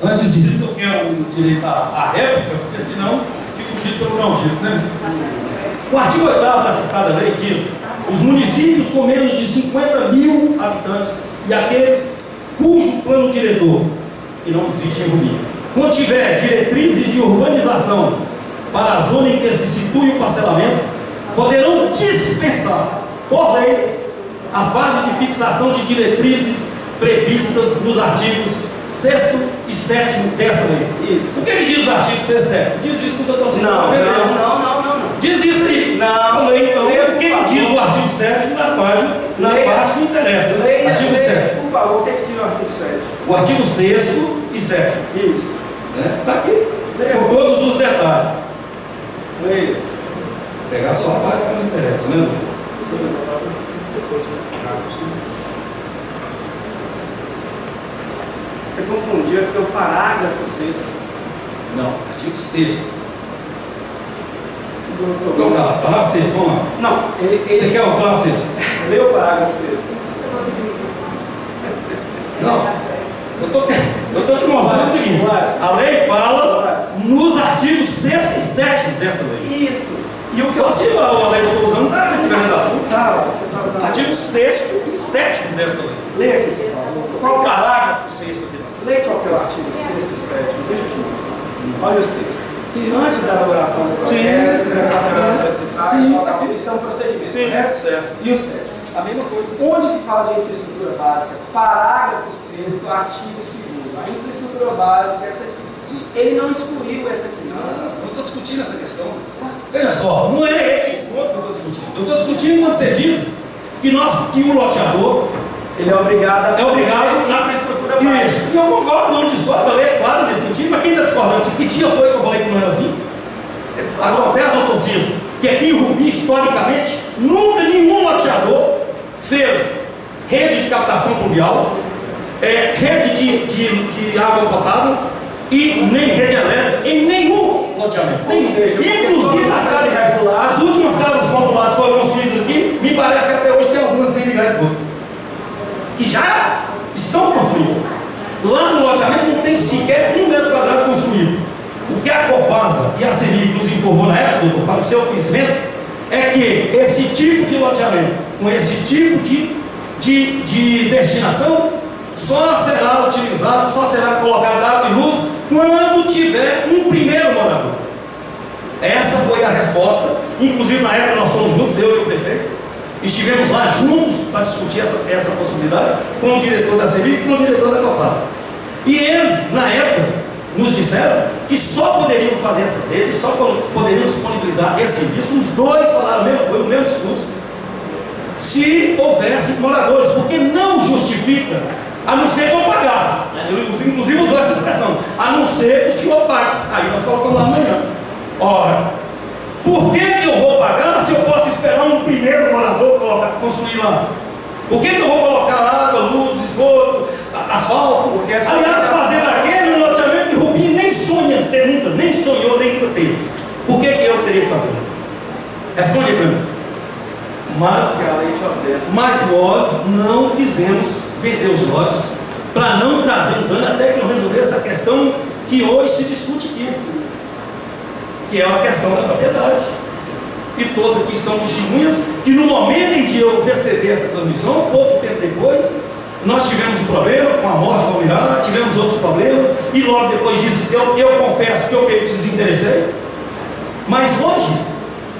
antes disso eu quero o direito à réplica, porque senão fico dito pelo não dito, né? O artigo 8º da citada lei diz: os municípios com menos de 50 mil habitantes e aqueles cujo plano diretor, que não existe em Rubim, contiver diretrizes de urbanização para a zona em que se situe o parcelamento, poderão dispensar, por lei, a fase de fixação de diretrizes previstas nos artigos 6º e 7º dessa lei. Isso. O que diz o artigo 6º e 7º? Diz isso que eu estou citando. Não. Diz isso aí. Não. Então, o que diz o artigo 7º na parte que interessa? Leia, Artigo 7º. por favor, o que diz o artigo 7º? O artigo 6º e 7º. Isso. Está aqui. Com todos os detalhes. Leia. Vou pegar só a parte que nos interessa, né? Você confundiu, porque o parágrafo 6º. Não, artigo 6º. Não, parágrafo 6º, vamos lá. Não, Você quer o parágrafo 6º? Lê o parágrafo 6º. Não. Eu estou te mostrando o seguinte: a lei fala nos artigos 6º e 7º dessa lei. Isso. E o que Só se a lei que eu estou usando está diferente da sua. você está usando. Artigo 6º e 7º dessa lei. Lê aqui, por favor. Qual o parágrafo 6º aqui? Lê qual que é o artigo 6º e 7º. Deixa eu te mostrar. Olha o 6º. Antes da elaboração do projeto, se pensar na elaboração isso é um procedimento, correto? Certo. E o 7º? A mesma coisa. Onde que fala de infraestrutura básica? Parágrafo 6º, artigo 2º. A infraestrutura básica é essa aqui. Ele não excluiu essa aqui, não. Não estou discutindo essa questão. Veja só, não é esse o ponto que eu estou discutindo. Eu estou discutindo quando você diz que o loteador Ele é obrigado a infraestrutura básica. Isso. E eu concordo, não discordo, a lei é clara nesse sentido, mas quem está discordando? Que dia foi que eu falei que não era assim? Acontece, doutor Ciro, que aqui em Rubi, historicamente, nunca nenhum loteador fez rede de captação pluvial, rede de água potável e nem rede elétrica em nenhum loteamento. Inclusive as últimas casas populares foram construídas aqui, me parece que até hoje tem algumas sem ligar de esgoto, que já estão construídas. Lá no loteamento não tem sequer 1 metro quadrado construído. O que a Copasa e a CEMIG nos informou na época, doutor, para o seu conhecimento, é que esse tipo de loteamento, com esse tipo de destinação, só será utilizado, só será colocado água e luz quando tiver um primeiro morador. Essa foi a resposta. Inclusive na época nós fomos juntos, eu e o prefeito, estivemos lá juntos para discutir essa possibilidade com o diretor da CEMIG e com o diretor da Copasa. E eles, na época, nos disseram que só poderiam fazer essas redes, só poderiam disponibilizar esse serviço. Os dois falaram o mesmo discurso, se houvesse moradores, porque não justifica, a não ser que eu pagasse. Inclusive usou essa expressão, a não ser que o senhor pague. Aí nós colocamos lá amanhã. Ora, por que eu vou pagar se eu posso esperar um primeiro morador construir lá? Por que eu vou colocar água, luz, esgoto, asfalto? Aliás, fazer aquele loteamento de Rubim nem sonha ter nunca, nem sonhou, nem nunca teve. Por que eu teria que fazer? Responde para mim. Mas nós não quisemos vender os lotes para não trazer um dano até que eu resolver essa questão que hoje se discute aqui, que é a questão da propriedade. E todos aqui são testemunhas que no momento em que eu receber essa transmissão, pouco tempo depois, nós tivemos um problema com a morte do Almirante, tivemos outros problemas, e logo depois disso eu confesso que eu me desinteressei. Mas hoje,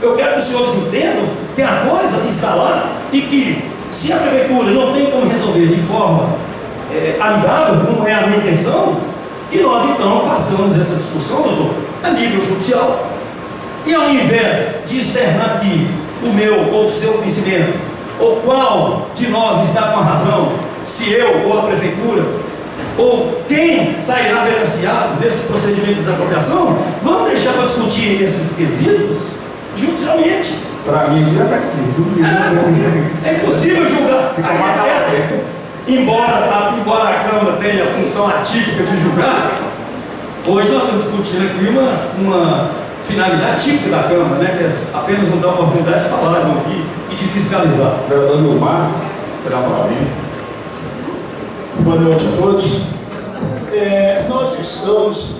eu quero que os senhores entendam que a coisa está lá e que, se a prefeitura não tem como resolver de forma amigável, como é a minha intenção, que nós então façamos essa discussão, doutor, a nível judicial. E ao invés de externar aqui o meu ou o seu conhecimento, ou qual de nós está com a razão, se eu ou a prefeitura, ou quem sairá beneficiado nesse procedimento de desapropriação, vamos deixar para discutir esses quesitos judicialmente. Para mim, aqui é difícil. É impossível julgar. Embora a Câmara tenha a função atípica de julgar, hoje nós estamos discutindo aqui uma finalidade típica da Câmara, né, que é apenas nos dar a oportunidade de falar, de ouvir e de fiscalizar. Vereador Nilmar, pela palavra. Boa noite a todos. Nós estamos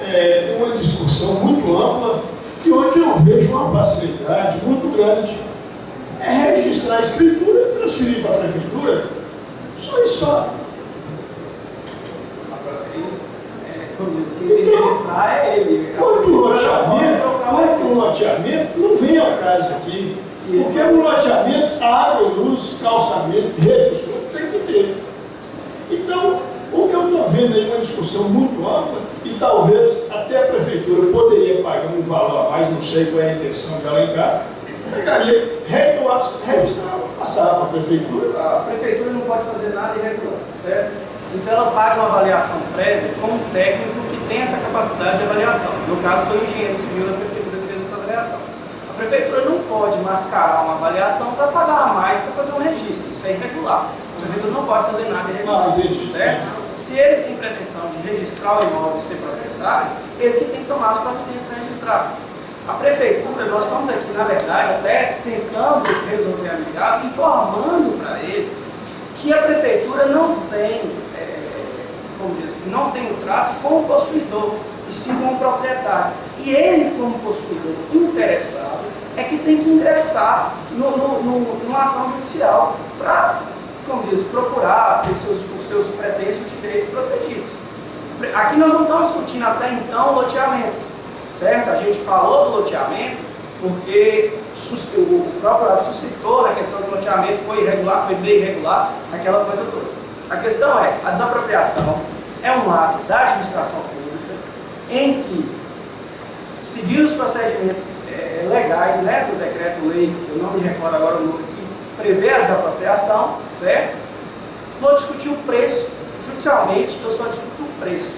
em uma discussão muito ampla e onde eu vejo uma facilidade muito grande. É registrar a escritura e transferir para a prefeitura. Só e só. Registrar é ele. Quanto o loteamento, não vem ao caso aqui. Porque o loteamento, água, luz, calçamento, redes, tem que ter. Então, o que eu estou vendo aí é uma discussão muito ampla e talvez até a prefeitura poderia pagar um valor a mais, não sei qual é a intenção de Alencar, pegaria, registrar, passar para a prefeitura. A prefeitura não pode fazer nada irregular, certo? Então ela paga uma avaliação prévia com um técnico que tem essa capacidade de avaliação. No caso, foi o engenheiro civil da prefeitura que fez essa avaliação. A prefeitura não pode mascarar uma avaliação para pagar a mais para fazer um registro. Isso é irregular. A prefeitura não pode fazer nada irregular, certo? Se ele tem pretensão de registrar o imóvel e ser proprietário, ele que tem que tomar as providências para registrar. A prefeitura, nós estamos aqui, na verdade, até tentando resolver amigável, informando para ele que a prefeitura não tem, não tem um trato com o possuidor, e sim com o proprietário. E ele, como possuidor interessado, é que tem que ingressar numa ação judicial para, como diz, procurar ter os seus pretensos direitos protegidos. Aqui nós não estamos discutindo até então o loteamento, certo? A gente falou do loteamento porque o próprio ato suscitou na questão do loteamento, foi irregular, foi bem irregular, aquela coisa toda. A questão é, a desapropriação é um ato da administração pública em que, seguir os procedimentos legais, né, do decreto-lei, eu não me recordo agora o nome, que prevê a desapropriação, certo? Vou discutir o preço. Judicialmente, eu só discuto o preço,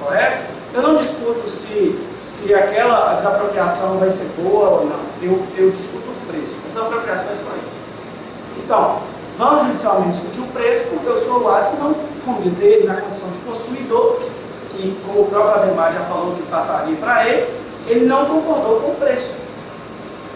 correto? Eu não discuto se aquela desapropriação vai ser boa ou não. Eu discuto o preço. A desapropriação é só isso. Então, vamos judicialmente discutir o preço, porque o senhor Watson não, como dizer, ele na condição de possuidor, que como o próprio Ademar já falou que passaria para ele não concordou com o preço.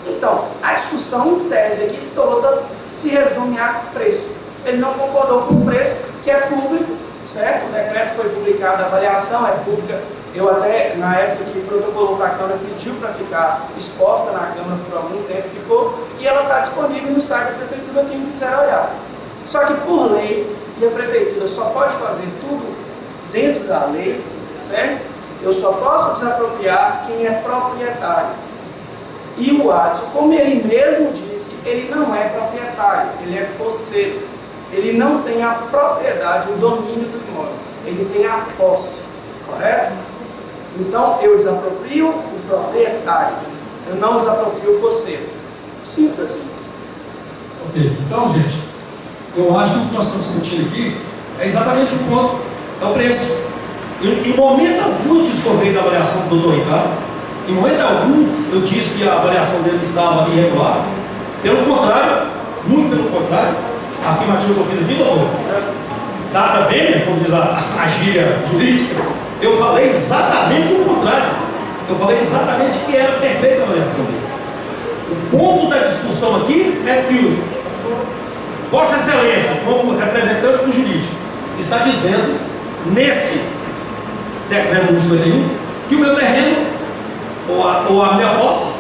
Então, a discussão em tese aqui toda se resume a preço. Ele não concordou com o preço, que é público, certo? O decreto foi publicado, a avaliação é pública. Eu até, na época que protocolou para a Câmara, pediu para ficar exposta na Câmara por algum tempo, ficou, e ela está disponível no site da Prefeitura, quem quiser olhar. Só que por lei, e a Prefeitura só pode fazer tudo dentro da lei, certo? Eu só posso desapropriar quem é proprietário. E o Watson, como ele mesmo disse, ele não é proprietário, ele é posseiro. Ele não tem a propriedade, o domínio do imóvel, ele tem a posse, correto? Então, eu desaproprio o proprietário, eu não desaproprio o posseiro. Simples assim. Ok, então, gente, eu acho que o que nós estamos discutindo aqui é exatamente o ponto, é o preço. Em momento algum eu discordei da avaliação do doutor Ricardo, em momento algum eu disse que a avaliação dele estava irregular. Pelo contrário, muito pelo contrário, a afirmativa que eu fiz aqui, doutor, data vênia, como diz a gíria jurídica, eu falei exatamente o contrário. Eu falei exatamente que era perfeita a avaliação dele. O ponto da discussão aqui é que Vossa Excelência, como representante do jurídico, está dizendo, nesse decreto número 51, que o meu terreno, ou a minha posse,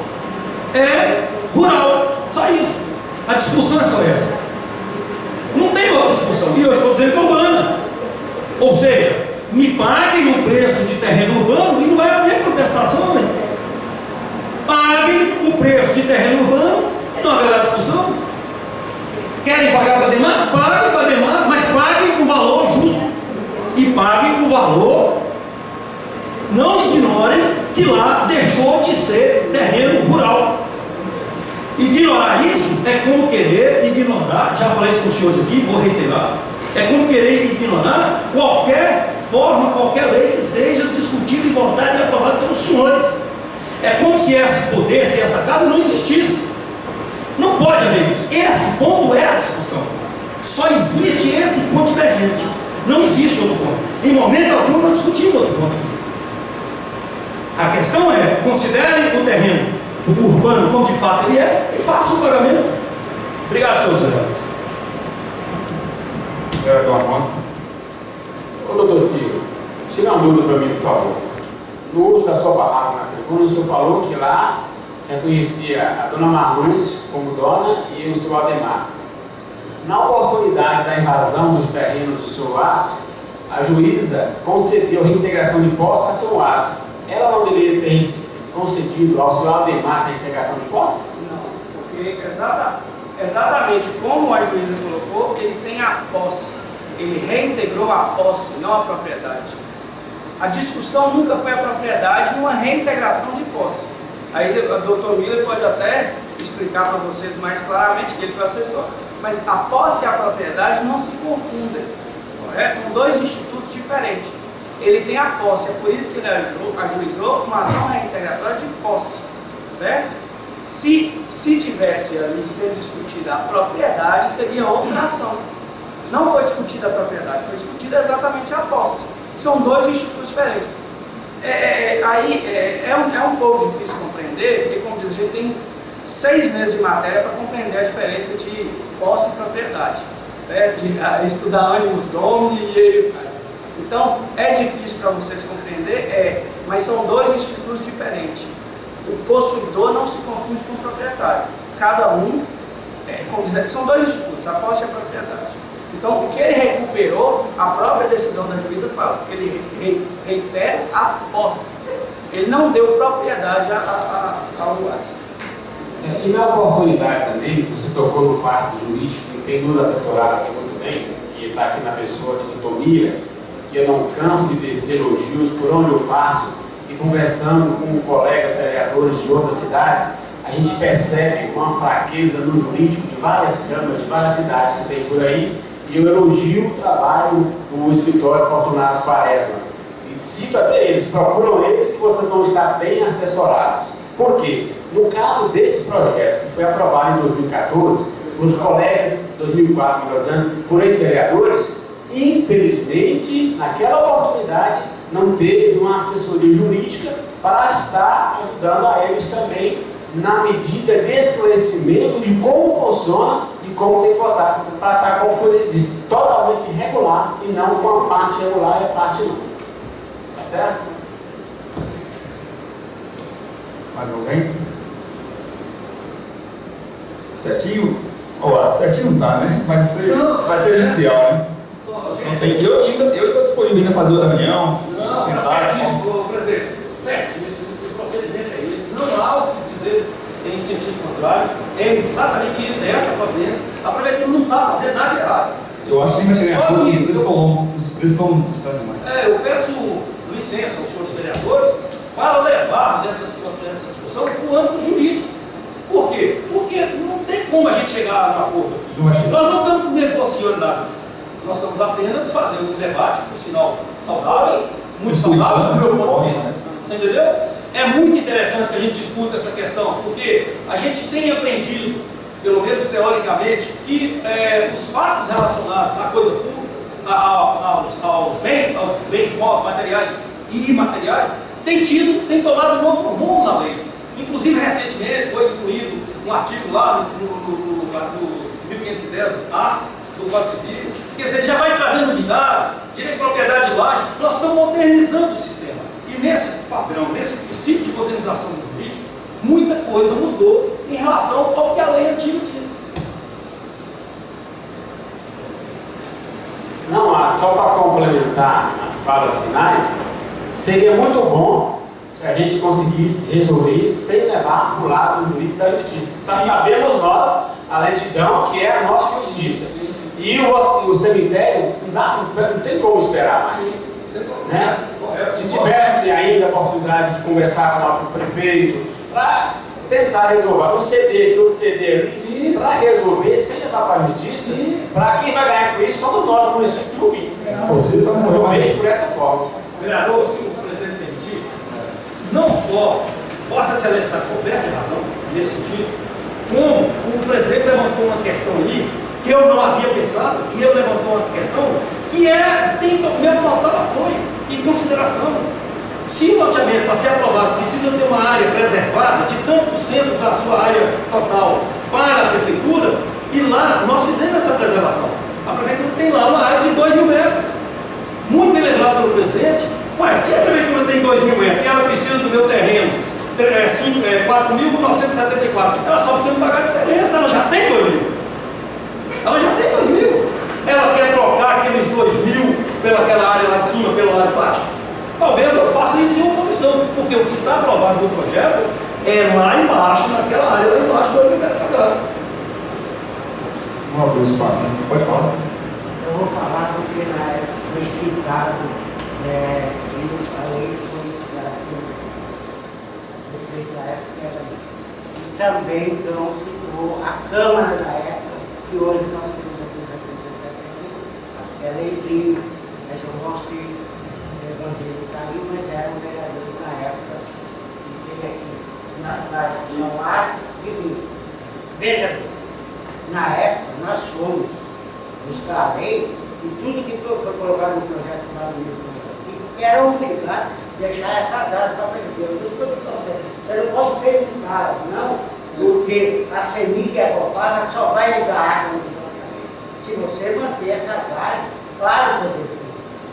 é rural. Só isso. A discussão é só essa. Não tem outra discussão. E eu estou dizendo que é urbana. Ou seja, me paguem o preço de terreno urbano e não vai haver contestação, né? Paguem o preço de terreno urbano e não haverá discussão. Querem pagar para Demar? Paguem para Demar, mas paguem o valor justo. E paguem o valor. Não ignorem que lá deixou de ser terreno rural. Ignorar isso é como querer ignorar, já falei isso com os senhores aqui, vou reiterar, é como querer ignorar qualquer forma, qualquer lei que seja discutida e votada e aprovada pelos senhores. É como se esse poder, se essa casa não existisse. Não pode haver isso. Esse ponto é a discussão. Só existe esse ponto divergente. Não existe outro ponto. Em momento algum não discutimos outro ponto. A questão é, considerem o terreno urbano como de fato ele é e façam o pagamento. Obrigado, senhores vereadores. Vereador Armando. Ô, doutor Silvio, tira uma dúvida para mim, por favor. No uso da sua palavra na tribuna, o senhor falou que lá reconhecia a dona Marlúcia como dona e o senhor Ademar. Na oportunidade da invasão dos terrenos do senhor Watson, a juíza concedeu reintegração de posse a seu Watson. Ela não deveria ter concedido ao senhor Ademar a reintegração de posse? Não, porque exatamente como a juíza colocou, ele tem a posse. Ele reintegrou a posse, não a propriedade. A discussão nunca foi a propriedade numa reintegração de posse. Aí o doutor Miller pode até explicar para vocês mais claramente que ele foi assessor. Mas a posse e a propriedade não se confundem, correto? São dois institutos diferentes. Ele tem a posse, é por isso que ele ajuizou uma ação reintegratória de posse, certo? Se tivesse ali sendo discutida a propriedade, seria outra ação. Não foi discutida a propriedade, foi discutida exatamente a posse. São dois institutos diferentes. É um pouco difícil compreender, porque, como diz, a gente tem 6 meses de matéria para compreender a diferença de posse e propriedade, certo? De estudar ânimos domini e ele. Então, é difícil para vocês compreender, mas são dois institutos diferentes. O possuidor não se confunde com o proprietário. Cada um, como dizer, são dois institutos, a posse e a propriedade. Então, o que ele recuperou, a própria decisão da juíza fala, ele reitera a posse. Ele não deu propriedade ao Watson. E na oportunidade também, você tocou no quarto jurídico, que tem nos assessorado aqui muito bem, que está aqui na pessoa do doutor Mira, que eu não canso de tecer elogios por onde eu passo, e conversando com colegas vereadores de outras cidades, a gente percebe uma fraqueza no jurídico de várias câmaras, de várias cidades que tem por aí, e eu elogio o trabalho do escritório Fortunato Quaresma. E cito até eles, procuram eles que vocês vão estar bem assessorados. Por quê? No caso desse projeto, que foi aprovado em 2014, os colegas, 2004, melhor dizendo, por ex-vereadores, infelizmente, naquela oportunidade, não teve uma assessoria jurídica para estar ajudando a eles também na medida de esclarecimento de como funciona, de como tem que votar, para estar, como foi disse, totalmente regular e não com a parte regular e a parte não. Tá certo? Mais alguém? Certinho? Certinho não tá, né? Vai ser inicial, né? Não tem, eu estou disponível para fazer outra reunião. Não, está certíssimo, presidente. Certíssimo, o procedimento é esse. Não há o que dizer em sentido contrário. É exatamente isso, é essa a providência. A prefeitura não está fazendo nada de errado. Eu acho que vai chegar a eles estão distantes demais. Eu peço licença aos senhores vereadores para levarmos essa discussão para o âmbito jurídico. Por quê? Porque não tem como a gente chegar no acordo aqui. Nós não estamos negociando nada. Nós estamos apenas fazendo um debate, por sinal saudável, muito saudável do meu ponto de vista. Você entendeu? É muito interessante que a gente discuta essa questão, porque a gente tem aprendido, pelo menos teoricamente, que os fatos relacionados à coisa pública, aos bens materiais e imateriais, tem tomado um novo rumo na lei. Inclusive, recentemente foi incluído um artigo lá no 1510A do Código Civil, Quer dizer, já vai trazer novidades, direito de propriedade de laje, nós estamos modernizando o sistema. E nesse padrão, nesse princípio de modernização do jurídico, muita coisa mudou em relação ao que a lei antiga diz. Não, só para complementar as falas finais, seria muito bom se a gente conseguisse resolver isso sem levar para o lado do jurídico da justiça. Então, sabemos nós a lentidão que é a nossa justiça. E o cemitério não tem como esperar mais. Né? Se tivesse ainda a oportunidade de conversar com o prefeito, para tentar resolver um CD aqui, outro CD ali, para resolver sem levar para a justiça, para quem vai ganhar com isso somos nós, o município de Rubim. Eu vejo por essa forma. Vereador, se o presidente permitir, não só Vossa Excelência está coberta de razão nesse sentido, como o presidente levantou uma questão aí que eu não havia pensado, e ele levantou uma questão que tem meu total apoio e consideração. Se o loteamento para ser aprovado precisa ter uma área preservada de tanto por cento da sua área total para a prefeitura, e lá nós fizemos essa preservação. A prefeitura tem lá uma área de 2.000 metros. Muito bem lembrado pelo presidente. Ué, se a prefeitura tem 2.000 metros e ela precisa do meu terreno 4.974, ela só precisa pagar a diferença, ela já tem 2.000. Ela já tem 2.000. Ela quer trocar aqueles 2.000 pelaquela área lá de cima, pelo lado de baixo? Talvez eu faça isso em oposição, porque o que está aprovado no projeto é lá embaixo, naquela área lá embaixo, 2.000 metros quadrados. Vamos abrir o espaço. Pode falar, senhor. Eu vou falar porque na época foi citado e a lei foi da época era. E também então citou a Câmara da época, que hoje nós temos aqui os representantes aqui, que é leizinho, mas eu não sei evangelho está aí, mas eram vereadores na época que teve aqui não há limite. Veja bem, na época nós fomos buscar a lei e tudo que foi colocado no projeto da lei que era obrigado a deixar essas áreas para prefeitura. Você não pode perguntar, não, porque a CEMIG e a Copasa só vai ligar água nesse loteamento se você manter essas áreas para o poder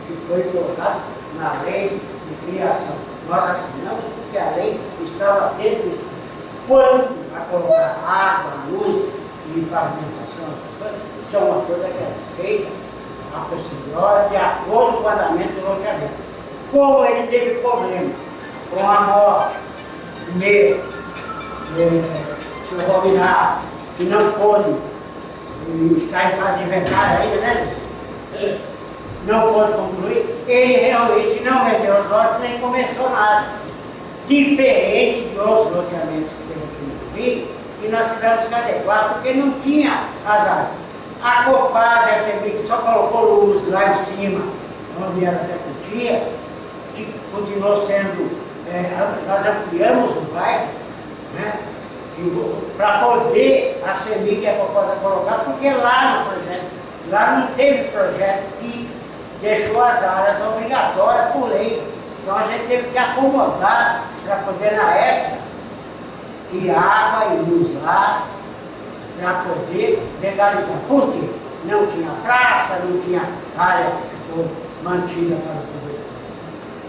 que foi colocado na lei de criação. Nós assinamos porque a lei estava dentro quanto a colocar água, luz e pavimentação, essas coisas, isso é uma coisa que é feita a posteriori de acordo com o andamento do loteamento. Como ele teve problema com a morte do meu senhor Robinar, que não pôde estar em fase de inventário ainda, né, Luiz? Não pôde concluir, ele realmente não vendeu os lotes nem começou nada. Diferente de outros loteamentos que teve aqui no Rio, que nós tivemos que adequar, porque não tinha as áreas. A Copasa e a CEMIG só colocou luz lá em cima, onde era a Serpentia, que continuou sendo, nós ampliamos o bairro, né, para poder a CEMIG e a Copasa colocar, porque lá no projeto, lá não teve projeto que deixou as áreas obrigatórias por lei. Então a gente teve que acomodar para poder, na época, ir água e luz lá, para poder legalizar. Por quê? Não tinha praça, não tinha área mantida para o poder.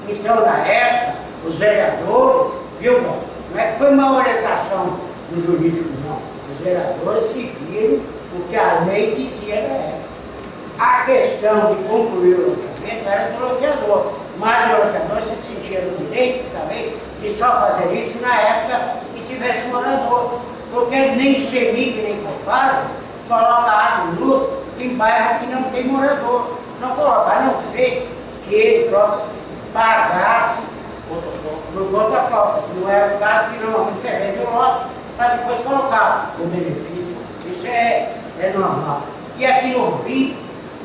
Então, na época, os vereadores, viu, não é que foi uma orientação do jurídico, não. Os vereadores seguiram o que a lei dizia na época. A questão de concluir o loteamento era do loteador, mas o loteador se sentia no direito também de só fazer isso na época que tivesse morador, porque nem CEMIG nem Copasa coloca água e luz em bairros que não tem morador. Não coloca, a não ser que ele próprio pagasse por conta própria. Não é o caso que normalmente você vende o lote para depois colocar o benefício. Isso é normal. E aqui no Rio,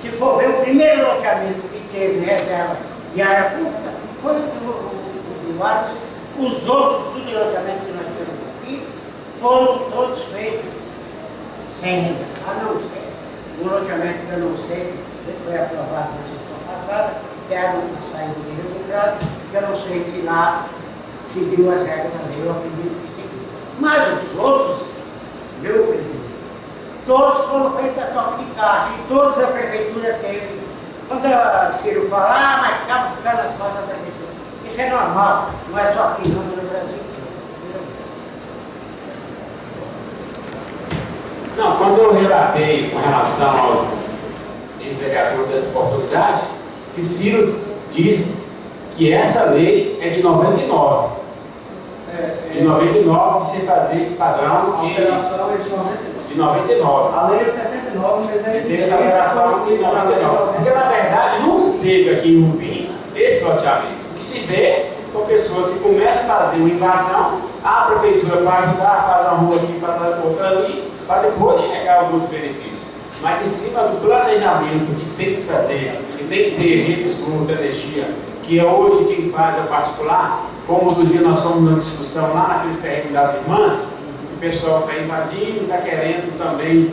se for ver, o primeiro loteamento que teve reserva de área pública foi o Atos. Os outros, tudo de loteamento que nós temos aqui, foram todos feitos sem reserva. A não ser um loteamento que eu não sei, que foi aprovado na gestão passada, que era uma saída de regulado, que eu não sei se lá seguiu as regras da lei, eu acredito que seguiu. Mas os outros, meu presidente, todos foram feitos a toque de caixa, e todos a prefeitura teve. Quando a Ciro fala, mas acaba ficando as costas da prefeitura. Isso é normal, não é só aqui, não, no Brasil. Não, quando eu relatei com relação aos ex-vereadores dessa oportunidade, que Ciro disse que essa lei é de 99. De 99 você fazer esse padrão A alteração é de 99. de 99. A lei é de 79, mas é Existe essa alteração de 99. Porque na verdade nunca teve aqui em Rubi esse loteamento. O que se vê são pessoas que começam a fazer uma invasão, a prefeitura para ajudar, faz uma rua aqui, faz a outra ali, para depois chegar aos outros benefícios. Mas em cima do planejamento que tem que fazer, que tem que ter rede esgoto, energia, que é hoje quem faz é particular, como outro dia nós fomos numa discussão lá naqueles terrenos das irmãs, o pessoal está invadindo, está querendo também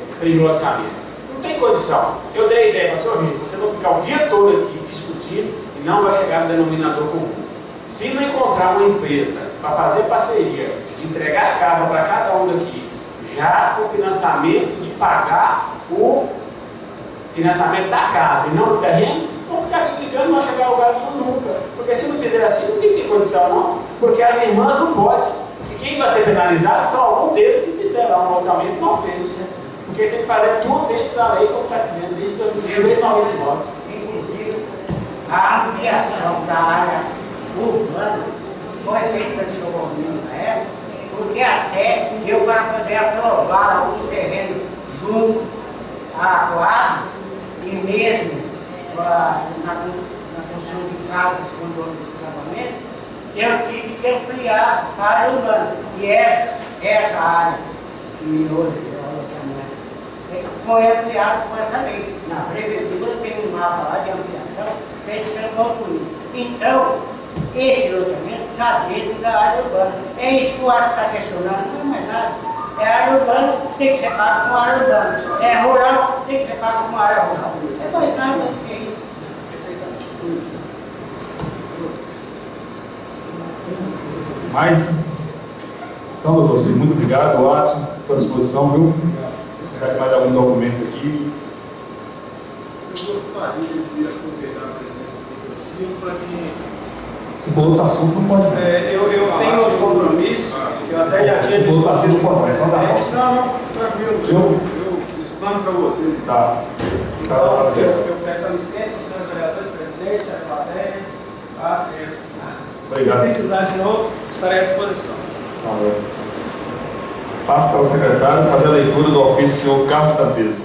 sem loteamento. Não tem condição. Eu dei a ideia para a sua vez, você não ficar o dia todo aqui discutindo e não vai chegar no denominador comum. Se não encontrar uma empresa para fazer parceria, de entregar a casa para cada um daqui, já com financiamento de pagar o financiamento da casa e não do terreno, vão ficar aqui brigando, não vai chegar ao lugar nunca. Porque se não fizer assim, não tem condição não, porque as irmãs não podem. E quem vai ser penalizado só algum deles se fizer lá um loteamento não fez. Porque tem que fazer tudo dentro da lei, como está dizendo, desde 1999. Inclusive, a ampliação da área urbana foi feita pelo governo na época, porque até eu, para poder aprovar alguns terrenos junto à Coab, e mesmo na construção de casas com dono de salvamento, eu tive que ampliar a área urbana. E essa área que hoje é o loteamento foi ampliada com essa lei. Na prefeitura tem um mapa lá de ampliação feito pelo concluído. Então, esse loteamento está dentro da área urbana. É isso que o Aço está questionando, não é mais nada. É área urbana, tem que ser pago com área urbana. É rural, tem que ser pago com área rural. É mais nada do que isso. Mas, então, doutor Ciro, muito obrigado, Watson, estou à disposição, viu? Se tiver mais algum documento aqui. Eu gostaria de aproveitar a presença do doutor Ciro para que... Se for outro assunto, não pode. Eu tenho um compromisso, que eu até já tinha Se for outro assunto, não pode, mas só dá volta. Não, tranquilo. Eu explano para você. Tá. Então, eu peço a licença, senhores vereadores, presidente, a plateia, tá? Obrigado. Se precisar de novo, estarei à disposição. Valeu. Passo para o secretário fazer a leitura do ofício do senhor Carlos Dantese.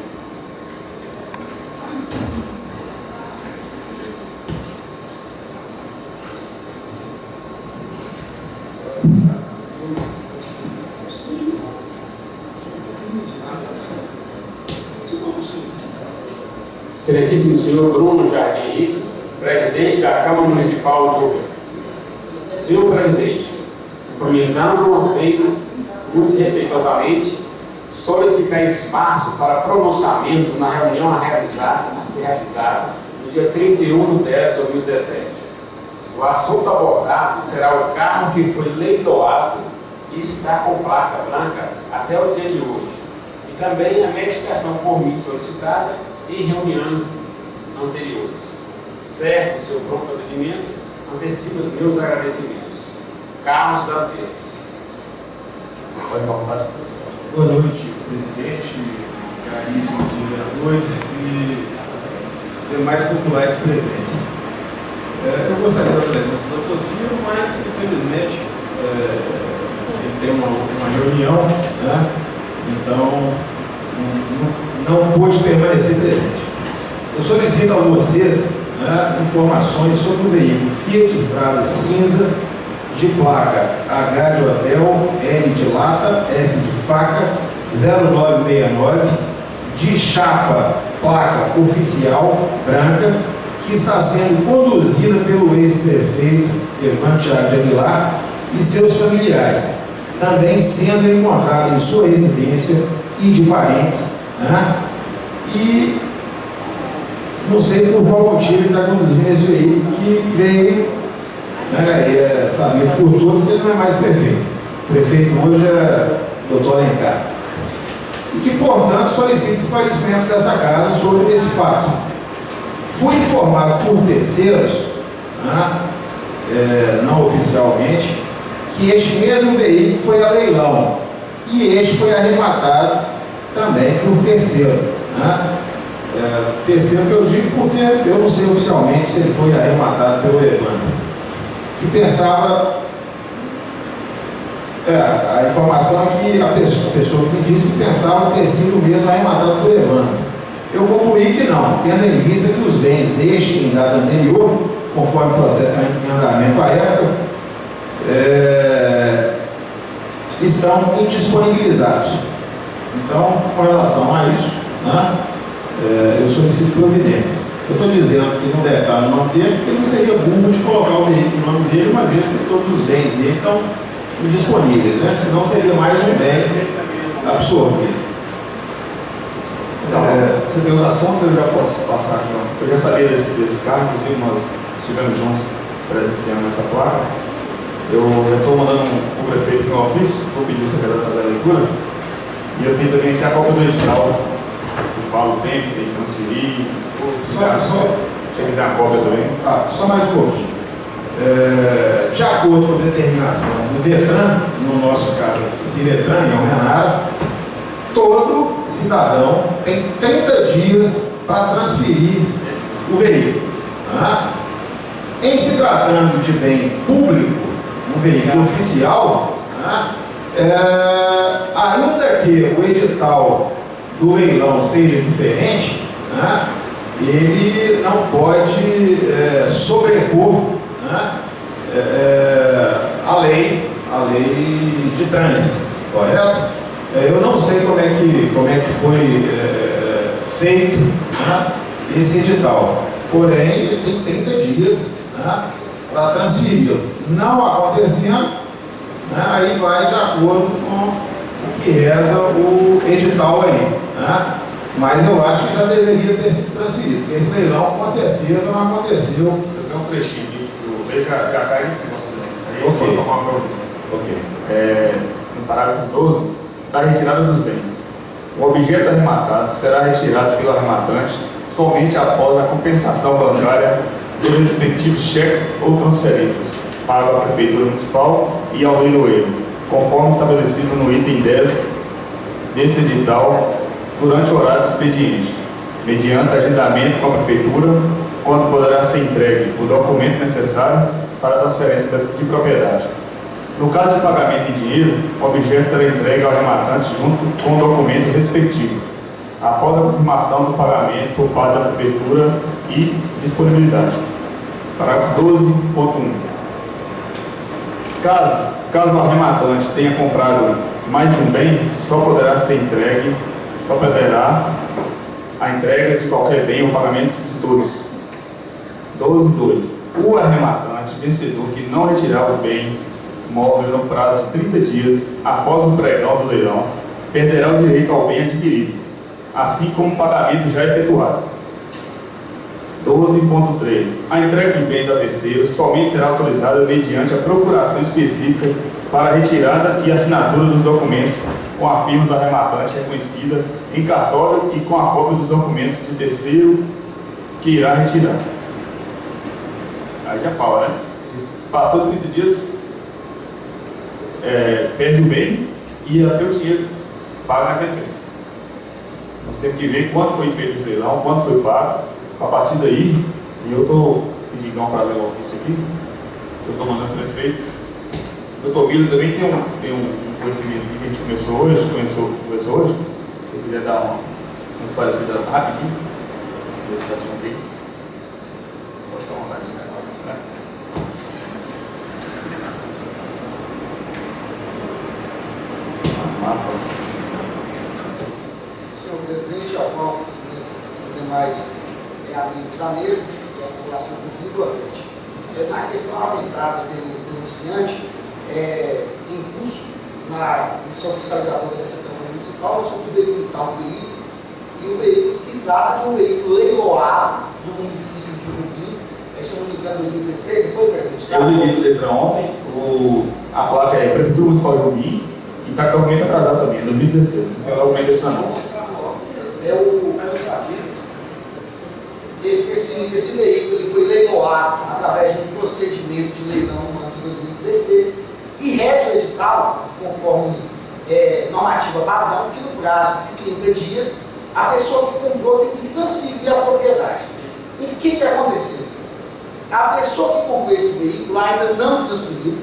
Excelentíssimo senhor Bruno Jardim Rico, presidente da Câmara Municipal de Uber. Senhor presidente, cumprimentando venho muito respeitosamente solicitar espaço para pronunciamentos na reunião a ser realizada no dia 31/10/2017. O assunto abordado será o carro que foi leiloado e está com placa branca até o dia de hoje, e também a medicação por mim solicitada em reuniões anteriores. Certo, seu pronto atendimento, antecipo os meus agradecimentos. Carlos Dantes. Pode voltar. Boa noite, presidente, caríssimos vereadores e demais populares presentes. Eu gostaria da presença do Dr. Ciro, mas infelizmente ele tem uma reunião, né? Então não pude permanecer presente. Eu solicito a vocês, né, informações sobre o veículo Fiat Strada cinza de placa H de hotel, L de lata, F de faca, 0969, de chapa placa oficial branca, que está sendo conduzida pelo ex-prefeito Evandro Thiago de Aguilar e seus familiares, também sendo encontrada em sua residência e de parentes, né? E não sei por qual motivo ele está conduzindo esse veículo, que creio, né, e é sabido por todos que ele não é mais prefeito. O prefeito hoje é o doutor Alencar. e que, portanto, solicita esclarecimentos dessa casa sobre esse fato. Fui informado por terceiros, não oficialmente, que este mesmo veículo foi a leilão e este foi arrematado também por terceiro. Terceiro que eu digo porque eu não sei oficialmente se ele foi arrematado pelo Evandro, que pensava, a informação é que a pessoa que me disse que pensava ter sido mesmo arrematado por Evandro. Eu concluí que não, tendo em vista que os bens deste em data anterior, conforme o processo em andamento à época, estão indisponibilizados. Então, com relação a isso, eu solicito providências. Eu estou dizendo que não deve estar no nome dele, porque não seria burro de colocar o veículo no nome dele, uma vez que todos os bens dele estão indisponíveis, senão seria mais um bem absorvido. Você tem um assunto, eu já posso passar aqui. Eu já sabia desse carro, inclusive nós estivemos juntos presenciando essa placa. Eu já estou mandando o prefeito no ofício, vou pedir o secretário fazer a leitura. E eu tenho também aqui a cópia do edital, que fala o tempo, tem que transferir. Se você quiser a cópia também. Só mais um pouquinho. De acordo com a determinação do DETRAN, no nosso caso aqui, Ciretran e Almenara, todo cidadão tem 30 dias para transferir o veículo. Em se tratando de bem público, um veículo oficial, ainda que o edital do leilão seja diferente, ele não pode sobrepor a lei de trânsito, correto? Eu não sei como é que foi feito esse edital, porém ele tem 30 dias para transferi-lo. Não acontecendo, aí vai de acordo com o que reza o edital aí. Mas eu acho que já deveria ter sido transferido, porque esse leilão com certeza não aconteceu. Eu tenho um trechinho aqui, eu vejo que já cai esse negócio também. Aí eu vou tomar uma província. No parágrafo 12, da retirada dos bens. O objeto arrematado será retirado pelo arrematante somente após a compensação bancária dos respectivos cheques ou transferências para a Prefeitura Municipal e ao leiloeiro, conforme estabelecido no item 10 desse edital, durante o horário do expediente, mediante agendamento com a Prefeitura, quando poderá ser entregue o documento necessário para a transferência de propriedade. No caso de pagamento em dinheiro, o objeto será entregue ao arrematante junto com o documento respectivo, após a confirmação do pagamento por parte da Prefeitura e disponibilidade. Parágrafo 12.1. Caso o arrematante tenha comprado mais de um bem, só poderá a entrega de qualquer bem ou pagamento de todos. 12.2. O arrematante vencedor que não retirar o bem móvel no prazo de 30 dias após o pregão do leilão perderá o direito ao bem adquirido, assim como o pagamento já efetuado. 12.3. A entrega de bens a terceiros somente será autorizada mediante a procuração específica para a retirada e assinatura dos documentos com a firma do arrematante reconhecida em cartório e com a cópia dos documentos de terceiro que irá retirar. Aí já fala, né? Se passou 30 dias, perde o bem e até o dinheiro pago naquele bem. Nós temos que ver quando foi feito esse leilão, quando foi pago. A partir daí, e eu estou pedindo para ler o ofício aqui, eu estou mandando para o prefeito. O doutor Milo também tem um conhecimento que a gente começou hoje. Se você quiser dar uma esclarecida rapidinho desse assunto aí, pode tomar vontade de ser. Senhor presidente, ao qual os demais amigos da mesa e a população do boa noite. Na questão aumentada pelo denunciante, em curso na missão fiscalizadora dessa Câmara Municipal, nós vamos verificar o veículo e o veículo se trata de um veículo leiloado do município de Jurubim, se não me engano, 2016, não foi, presidente? Eu liguei o DETRAN ontem, a placa é Prefeitura Municipal de Jurubim E está com o documento atrasado também, em 2016. Não tem documento desse ano. Esse veículo ele foi leiloado através de um procedimento de leilão no ano de 2016 e rege o edital, conforme normativa padrão, que no prazo de 30 dias a pessoa que comprou tem que transferir a propriedade. O que aconteceu? A pessoa que comprou esse veículo ainda não transferiu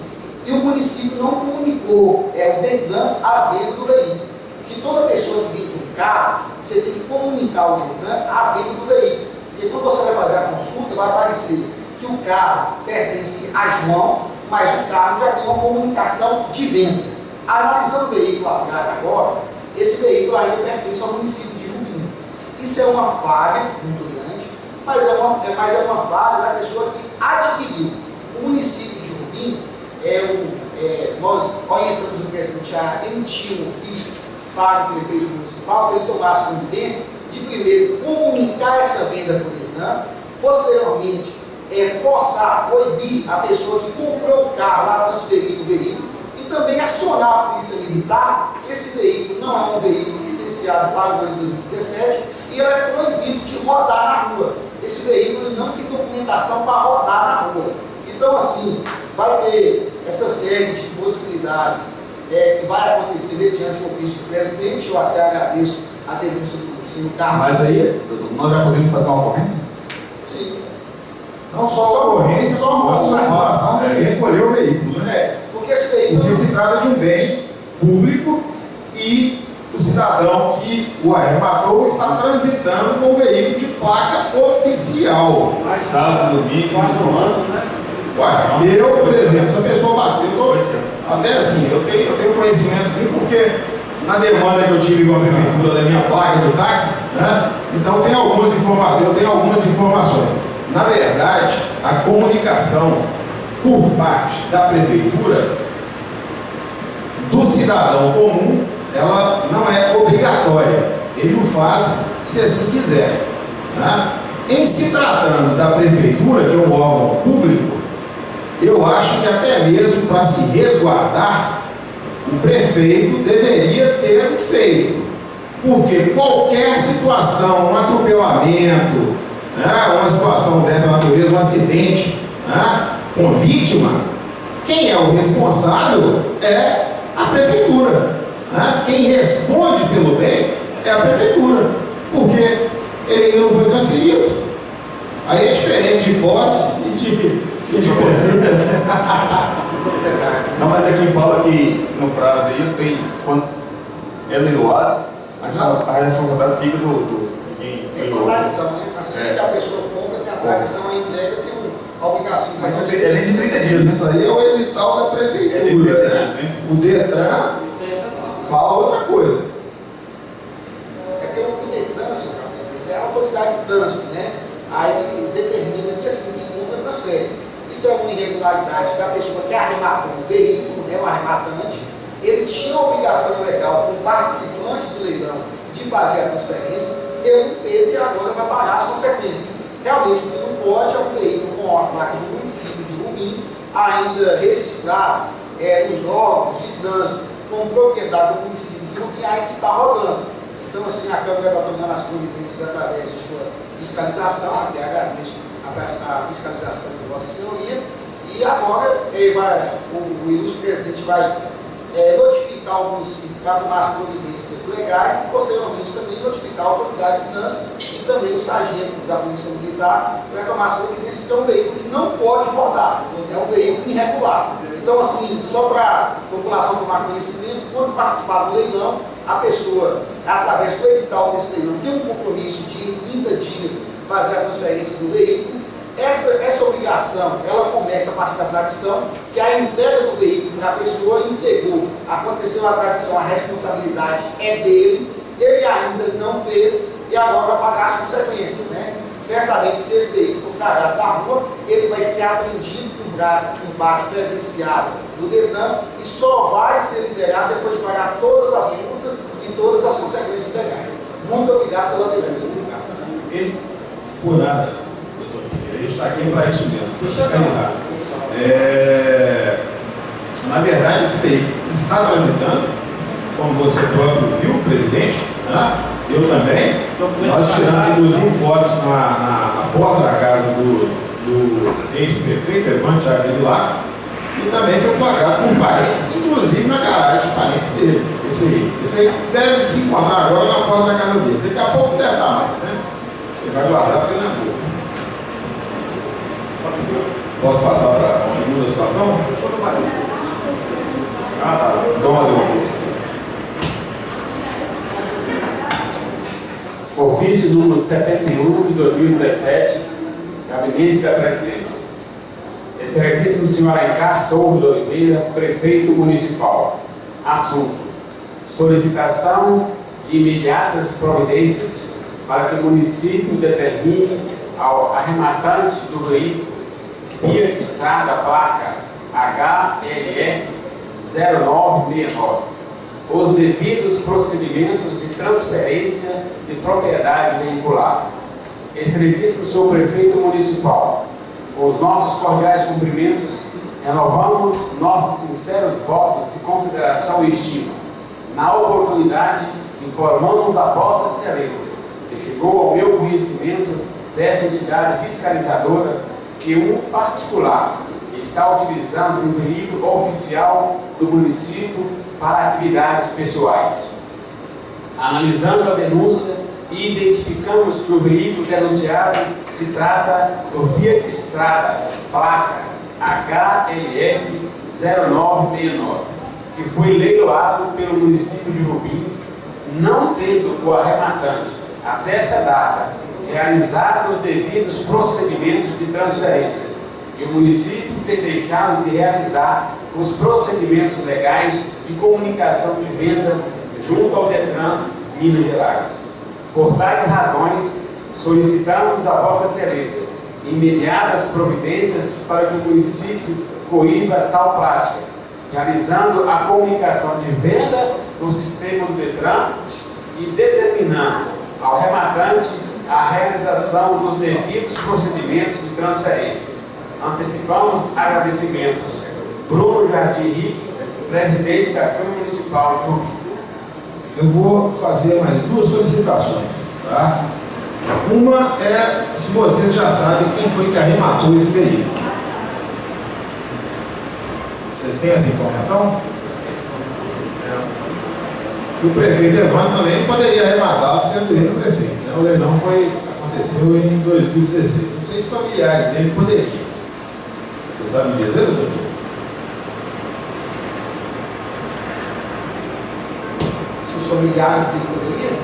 e o município não comunicou, o DETRAN, a venda do veículo. Que toda pessoa que vende um carro, você tem que comunicar ao DETRAN a venda do veículo. Porque quando você vai fazer a consulta, vai aparecer que o carro pertence a João, mas o carro já tem uma comunicação de venda. Analisando o veículo agora, esse veículo ainda pertence ao município de Rubim. Isso é uma falha muito grande, mas é uma falha da pessoa que adquiriu. O município de Rubim, nós orientamos o presidente a emitir um ofício para o prefeito municipal para ele tomar as providências de primeiro comunicar essa venda para o DETRAN, posteriormente forçar, proibir a pessoa que comprou o carro a transferir o veículo e também acionar a polícia militar, que esse veículo não é um veículo licenciado para o ano de 2017 e ele é proibido de rodar na rua. Esse veículo não tem documentação para rodar na rua. Então, assim, vai ter essa série de possibilidades que vai acontecer mediante o ofício do presidente. Eu até agradeço a denúncia do senhor Carlos. Mas aí, doutor, nós já podemos fazer uma ocorrência? Sim. Não só a ocorrência, só a situação de recolher o veículo, né? Porque esse veículo... Porque se trata de um bem público e o cidadão que o arrematou está transitando com o veículo de placa oficial. Sábado, domingo, quase um ano, né? Ué, eu, por exemplo, se a pessoa bateu, até assim, eu tenho conhecimento sim, porque na demanda que eu tive com a prefeitura da minha placa do táxi, né? Então eu tenho algumas informações. Na verdade, a comunicação por parte da prefeitura do cidadão comum, ela não é obrigatória. Ele o faz se assim quiser. Né? Em se tratando da prefeitura, que é um órgão público, eu acho que até mesmo para se resguardar, o prefeito deveria ter feito. Porque qualquer situação, um atropelamento, né, uma situação dessa natureza, um acidente, né, com vítima, quem é o responsável é a prefeitura. Né? Quem responde pelo bem é a prefeitura. Porque ele não foi transferido. Aí é diferente de posse e de preceita. Não, mas aqui fala que no prazo aí tem quando é leiloado, mas a responsabilidade fica de quem Tem leiloou. uma tradição, né? Assim que a pessoa compra, tem a tradição, a entrega, tem a obrigação de... Mas é lei de 30 dias, né? Isso aí é o edital da prefeitura. Né? O DETRAN fala outra coisa. É porque o DETRAN, senhor Carlos, é a autoridade de trânsito, né? Aí determina que assim que compra, transfere. Isso é uma irregularidade da pessoa que arrematou o veículo, né, o arrematante. Ele tinha a obrigação legal como participante do leilão de fazer a transferência, ele não fez e agora vai pagar as consequências. Realmente o que não pode é um veículo com a placa do município de Rubim, ainda registrado nos órgãos de trânsito como propriedade do município de Rubim, ainda está rodando. Então assim, a Câmara está tomando as providências através de sua fiscalização, até agradeço a fiscalização de Vossa Senhoria, e agora o ilustre presidente vai notificar o município para tomar as providências legais e posteriormente também notificar a autoridade de trânsito e também o sargento da Polícia Militar para tomar as providências, que é um veículo que não pode rodar, é um veículo irregular. Então assim, só para a população tomar conhecimento, quando participar do leilão, a pessoa, através do edital desse leilão, tem um compromisso de em 30 dias fazer a transferência do veículo. Essa obrigação, ela começa a partir da tradição, que a entrega do veículo para a pessoa entregou, aconteceu a tradição, a responsabilidade é dele, ele ainda não fez e agora vai pagar as consequências, né? Certamente, se esse veículo for flagrado na rua, ele vai ser apreendido com parte credenciado do DETRAN e só vai ser liberado depois de pagar todas as multas e todas as consequências legais. Muito obrigado pela denúncia. E, por nada, doutor, a gente está aqui para isso mesmo, para fiscalizar. Na verdade, esse veículo está transitando como você próprio viu, presidente, né? Eu também, nós tiramos inclusive fotos na porta da casa do ex-prefeito, Evandro Thiago lá, e também foi flagrado por parentes, inclusive na garagem de parentes dele. Esse aí deve se encontrar agora na porta da casa dele. Daqui a pouco deve estar mais, né? Ele vai guardar porque não é novo. Posso passar para a segunda situação? Ah, tá. Então, Ofício número 71 de 2017, Gabinete da Presidência. Excelentíssimo senhor Alencar Souza de Oliveira, Prefeito Municipal. Assunto: solicitação de imediatas providências para que o município determine ao arrematante do veículo Fiat Strada placa HLF 0969 os devidos procedimentos de transferência de propriedade veicular. Excelentíssimo senhor Prefeito Municipal, com os nossos cordiais cumprimentos, renovamos nossos sinceros votos de consideração e estima. Na oportunidade, informamos a Vossa Excelência que chegou ao meu conhecimento dessa entidade fiscalizadora que um particular está utilizando um veículo oficial do município para atividades pessoais. Analisando a denúncia e identificamos que o veículo denunciado se trata do Fiat Strada, placa HLF 0969, que foi leiloado pelo município de Rubim, não tendo o arrematante, até essa data, realizado os devidos procedimentos de transferência, e o município ter deixado de realizar os procedimentos legais de comunicação de venda junto ao Detran Minas Gerais. Por tais razões, solicitamos a Vossa Excelência imediatas providências para que o município coíba tal prática, realizando a comunicação de venda no sistema do Detran e determinando ao rematante a realização dos devidos procedimentos de transferência. Antecipamos agradecimentos. Bruno Jardim Henrique, presidente da Câmara Municipal de Rubim. Eu vou fazer mais duas solicitações, tá? Uma é se vocês já sabem quem foi que arrematou esse veículo. Vocês têm essa informação? O prefeito Evandro também poderia arrematá-lo sendo ele o prefeito, né? O leilão aconteceu em 2016. Não sei se familiares dele poderiam. Você sabe me dizer, doutor? Se os familiares dele poderiam?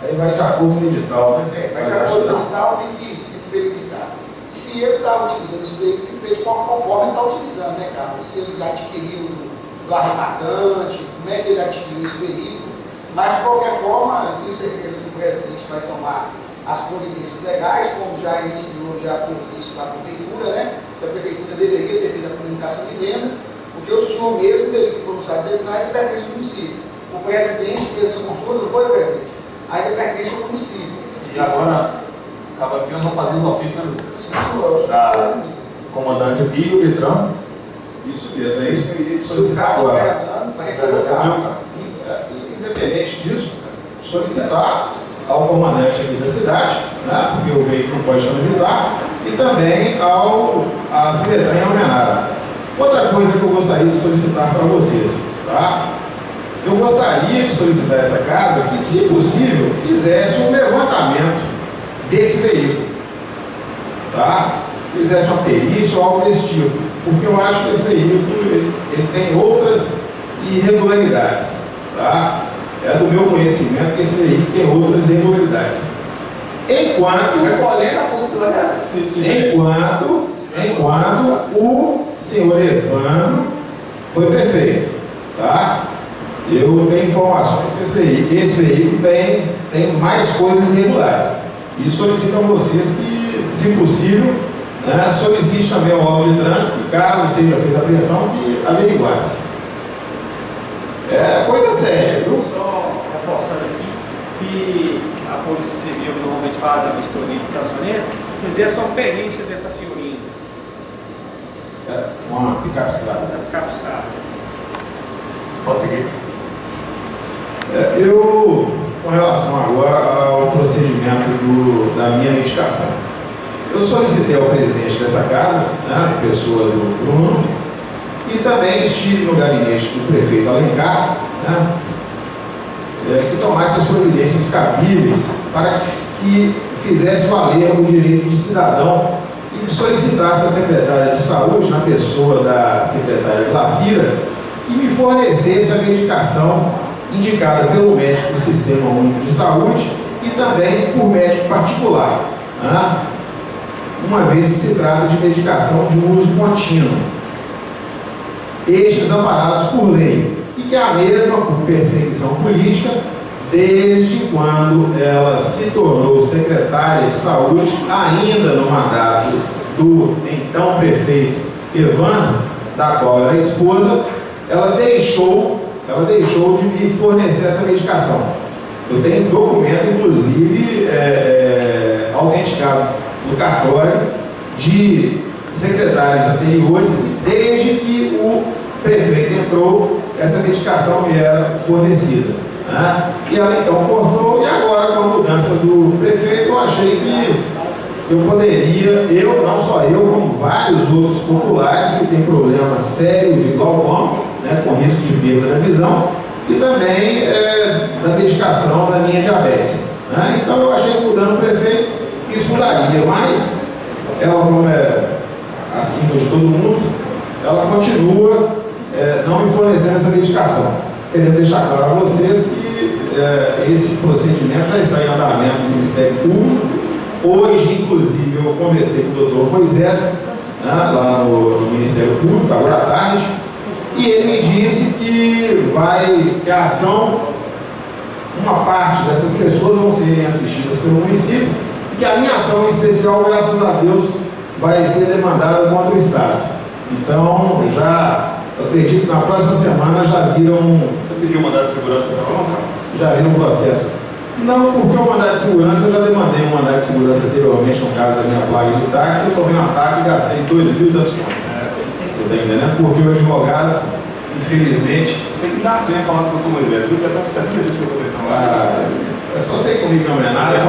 Aí vai de acordo com o edital, né? Vai de acordo com o edital, tem que verificar. Se ele está utilizando esse veículo, tem que ver de qual forma ele está utilizando, né, Carlos? Se ele adquiriu do arrematante, como é que ele adquiriu esse veículo. Mas, de qualquer forma, eu tenho certeza que o presidente vai tomar as providências legais, como já iniciou já por ofício da prefeitura, né? Que a prefeitura deveria ter feito a comunicação de venda, porque o senhor mesmo verificou no site dele, não é que pertence ao município. O presidente fez essa consulta, não foi, presidente? Ainda pertence ao município. E agora, acaba aqui, nós vamos fazer um ofício, né? Sim, senhor. Da comandante aqui e o Detran. Isso mesmo, é isso que eu iria te Se o solicitar carro agora. estiver andando, vai recolocar. Independente disso, solicitar ao comandante aqui da cidade, né, porque o veículo não pode transitar, e também à Ciretran em Almenara. Outra coisa que eu gostaria de solicitar para vocês, tá? Eu gostaria de solicitar essa casa que, se possível, fizesse um levantamento desse veículo, tá? Fizesse uma perícia ou algo desse tipo, porque eu acho que esse veículo ele tem outras irregularidades, tá? É do meu conhecimento que esse veículo tem outras irregularidades. Enquanto o senhor Evandro foi prefeito, tá? Eu tenho informações que esse veículo tem mais coisas irregulares. E solicito a vocês que, se possível, né, solicite também ao órgão de trânsito, caso seja feita a apreensão, que averiguasse. É coisa séria, viu? Só reforçando aqui que a Polícia Civil normalmente faz a vistoria de trações, fizesse uma perícia dessa fiorinha. Uma picastrada. Capstada. Pode seguir. Eu, com relação agora ao procedimento da minha medicação, eu solicitei ao presidente dessa casa, né, pessoa do Bruno, e também estive no gabinete do prefeito Alencar, né, que tomasse as providências cabíveis para que fizesse valer o direito de cidadão e que solicitasse à secretária de saúde, na pessoa da secretária Glacira, que me fornecesse a medicação indicada pelo médico do Sistema Único de Saúde e também por médico particular, né? Uma vez que se trata de medicação de uso contínuo, estes amparados por lei, e que é a mesma por perseguição política, desde quando ela se tornou secretária de saúde, ainda no mandato do então prefeito Evandro, da qual era esposa, ela deixou de me fornecer essa medicação. Eu tenho documento, inclusive, autenticado no cartório de secretários anteriores, desde que o prefeito entrou, essa medicação me era fornecida, né? E ela então cortou, e agora com a mudança do prefeito, eu achei que eu poderia, não só eu, como vários outros populares que têm problema sério de glaucoma, né, com risco de perda da visão, e também da medicação da minha diabetes, né? Então eu achei que mudando o prefeito, isso mudaria, mas ela, como é acima de todo mundo, ela continua não me fornecendo essa medicação. Querendo deixar claro a vocês que esse procedimento já está em andamento do Ministério Público. Hoje, inclusive, eu conversei com o doutor Moisés, né, lá no Ministério Público, agora à tarde, e ele me disse que a ação, uma parte dessas pessoas vão ser assistidas pelo município, e que a minha ação em especial, graças a Deus, vai ser demandada contra o Estado. Então, eu acredito que na próxima semana já viram... Você pediu mandado de segurança não, cara? Já viram o processo. Não, porque o mandado de segurança, eu já demandei um mandado de segurança anteriormente, no caso da minha placa de táxi, eu tomei um ataque e gastei 2.000 e tantos contos. Você está entendendo? Porque o advogado, infelizmente... Você tem que dar senha falando com o doutor Moisés, viu? Que até o 60 dias que eu vou tentar. É só sei comigo não é nada, eu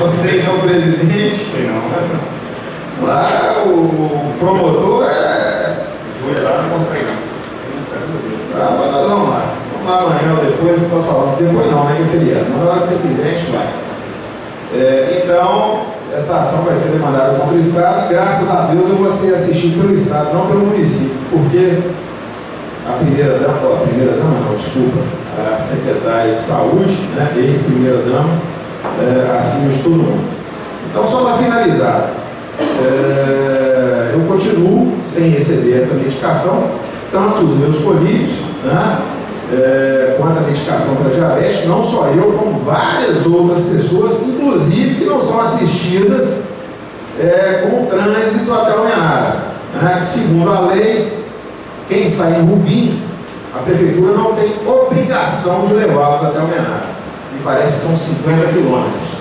sei que é o presidente. Sei não. Lá o promotor Vou ir lá, não consegue não. Mas nós vamos lá. Vamos lá amanhã ou depois, eu posso falar. Depois não, né? Que é feriado. Mas na hora que você quiser, a gente vai. Então, essa ação vai ser demandada contra o Estado. Graças a Deus eu vou ser assistido pelo Estado, não pelo município. Porque a secretária de saúde, né? Ex-primeira-dama, acima de todo mundo. Então, só para finalizar, eu continuo sem receber essa medicação, tanto os meus colírios, né, quanto a medicação para diabetes, não só eu, como várias outras pessoas, inclusive que não são assistidas com trânsito até Almenara, né? Segundo a lei, quem está em Rubim, a prefeitura não tem obrigação de levá-los até Almenara. Me parece que são 50 quilômetros.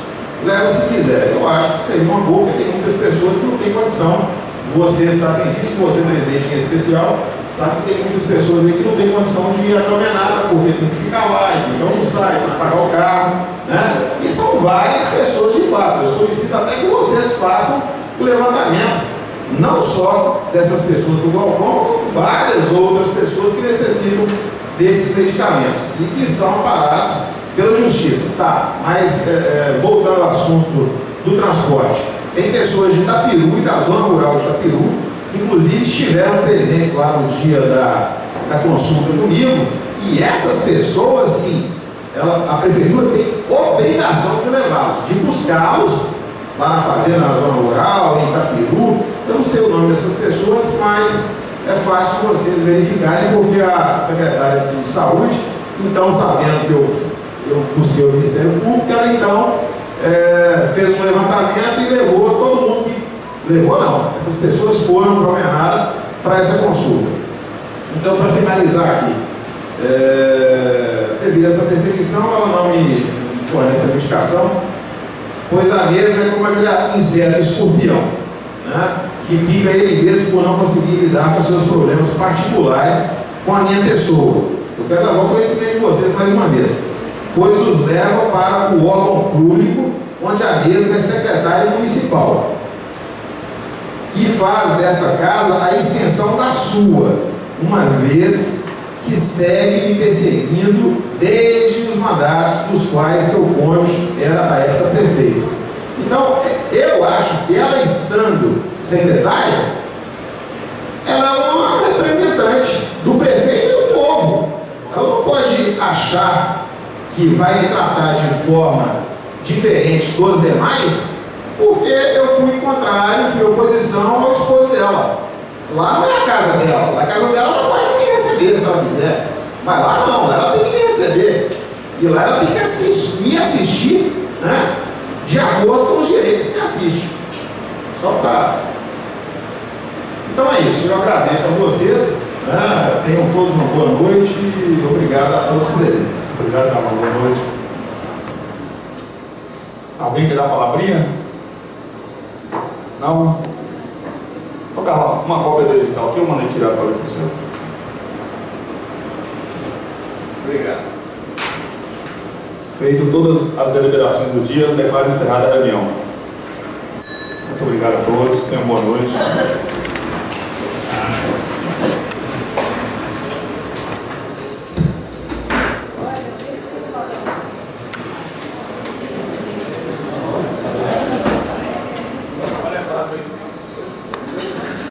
Leva se quiser. Eu acho que seria uma boa, porque tem muitas pessoas que não têm condição. Vocês sabem disso, você, presidente em especial, sabe que tem muitas pessoas aí que não têm condição de ir até Almenara, porque tem que ficar lá, então não sai, tem que pagar o carro, né? E são várias pessoas de fato. Eu solicito até que vocês façam o levantamento, não só dessas pessoas do glaucoma, como várias outras pessoas que necessitam desses medicamentos e que estão amparados pela Justiça. Tá, mas voltando ao assunto do transporte, tem pessoas de Itapiru e da zona rural de Itapiru, que inclusive estiveram presentes lá no dia da consulta comigo, e essas pessoas, sim, a prefeitura tem obrigação de levá-los, de buscá-los lá na fazenda, na zona rural, em Itapiru. Eu não sei o nome dessas pessoas, mas é fácil vocês verificarem, porque a secretária de saúde, então, sabendo que eu busquei o Ministério Público, ela então fez um levantamento e levou todo mundo que... Levou não, essas pessoas foram para Almenara para essa consulta. Então, para finalizar aqui, devido a essa perseguição, ela não me fornece a medicação, pois a mesma é como aquele inseto escorpião, né, que pica ele mesmo por não conseguir lidar com seus problemas particulares com a minha pessoa. Eu quero levar o conhecimento de vocês mais uma vez, pois os levam para o órgão público, onde a mesma é secretária municipal, e faz dessa casa a extensão da sua, uma vez que segue me perseguindo desde os mandatos dos quais seu cônjuge era à época prefeito. Então, eu acho que ela estando secretária, ela é uma representante do prefeito e do povo. Ela não pode achar que vai me tratar de forma diferente dos demais, porque eu fui contrário, fui oposição ao esposo dela. Lá não é a casa dela, na casa dela ela pode me receber se ela quiser, mas lá não, ela tem que me receber, e lá ela tem que me assistir, né, de acordo com os direitos que me assiste. Só para... Então é isso, eu agradeço a vocês, né, tenham todos uma boa noite e obrigado a todos presentes. Obrigado, Carlos. Boa noite. Alguém quer dar a palavrinha? Não? Ô, Carlos, uma cópia do edital aqui, eu mandei tirar para o seu. Obrigado. Feito todas as deliberações do dia, eu declaro encerrada a reunião. Muito obrigado a todos, tenham boa noite.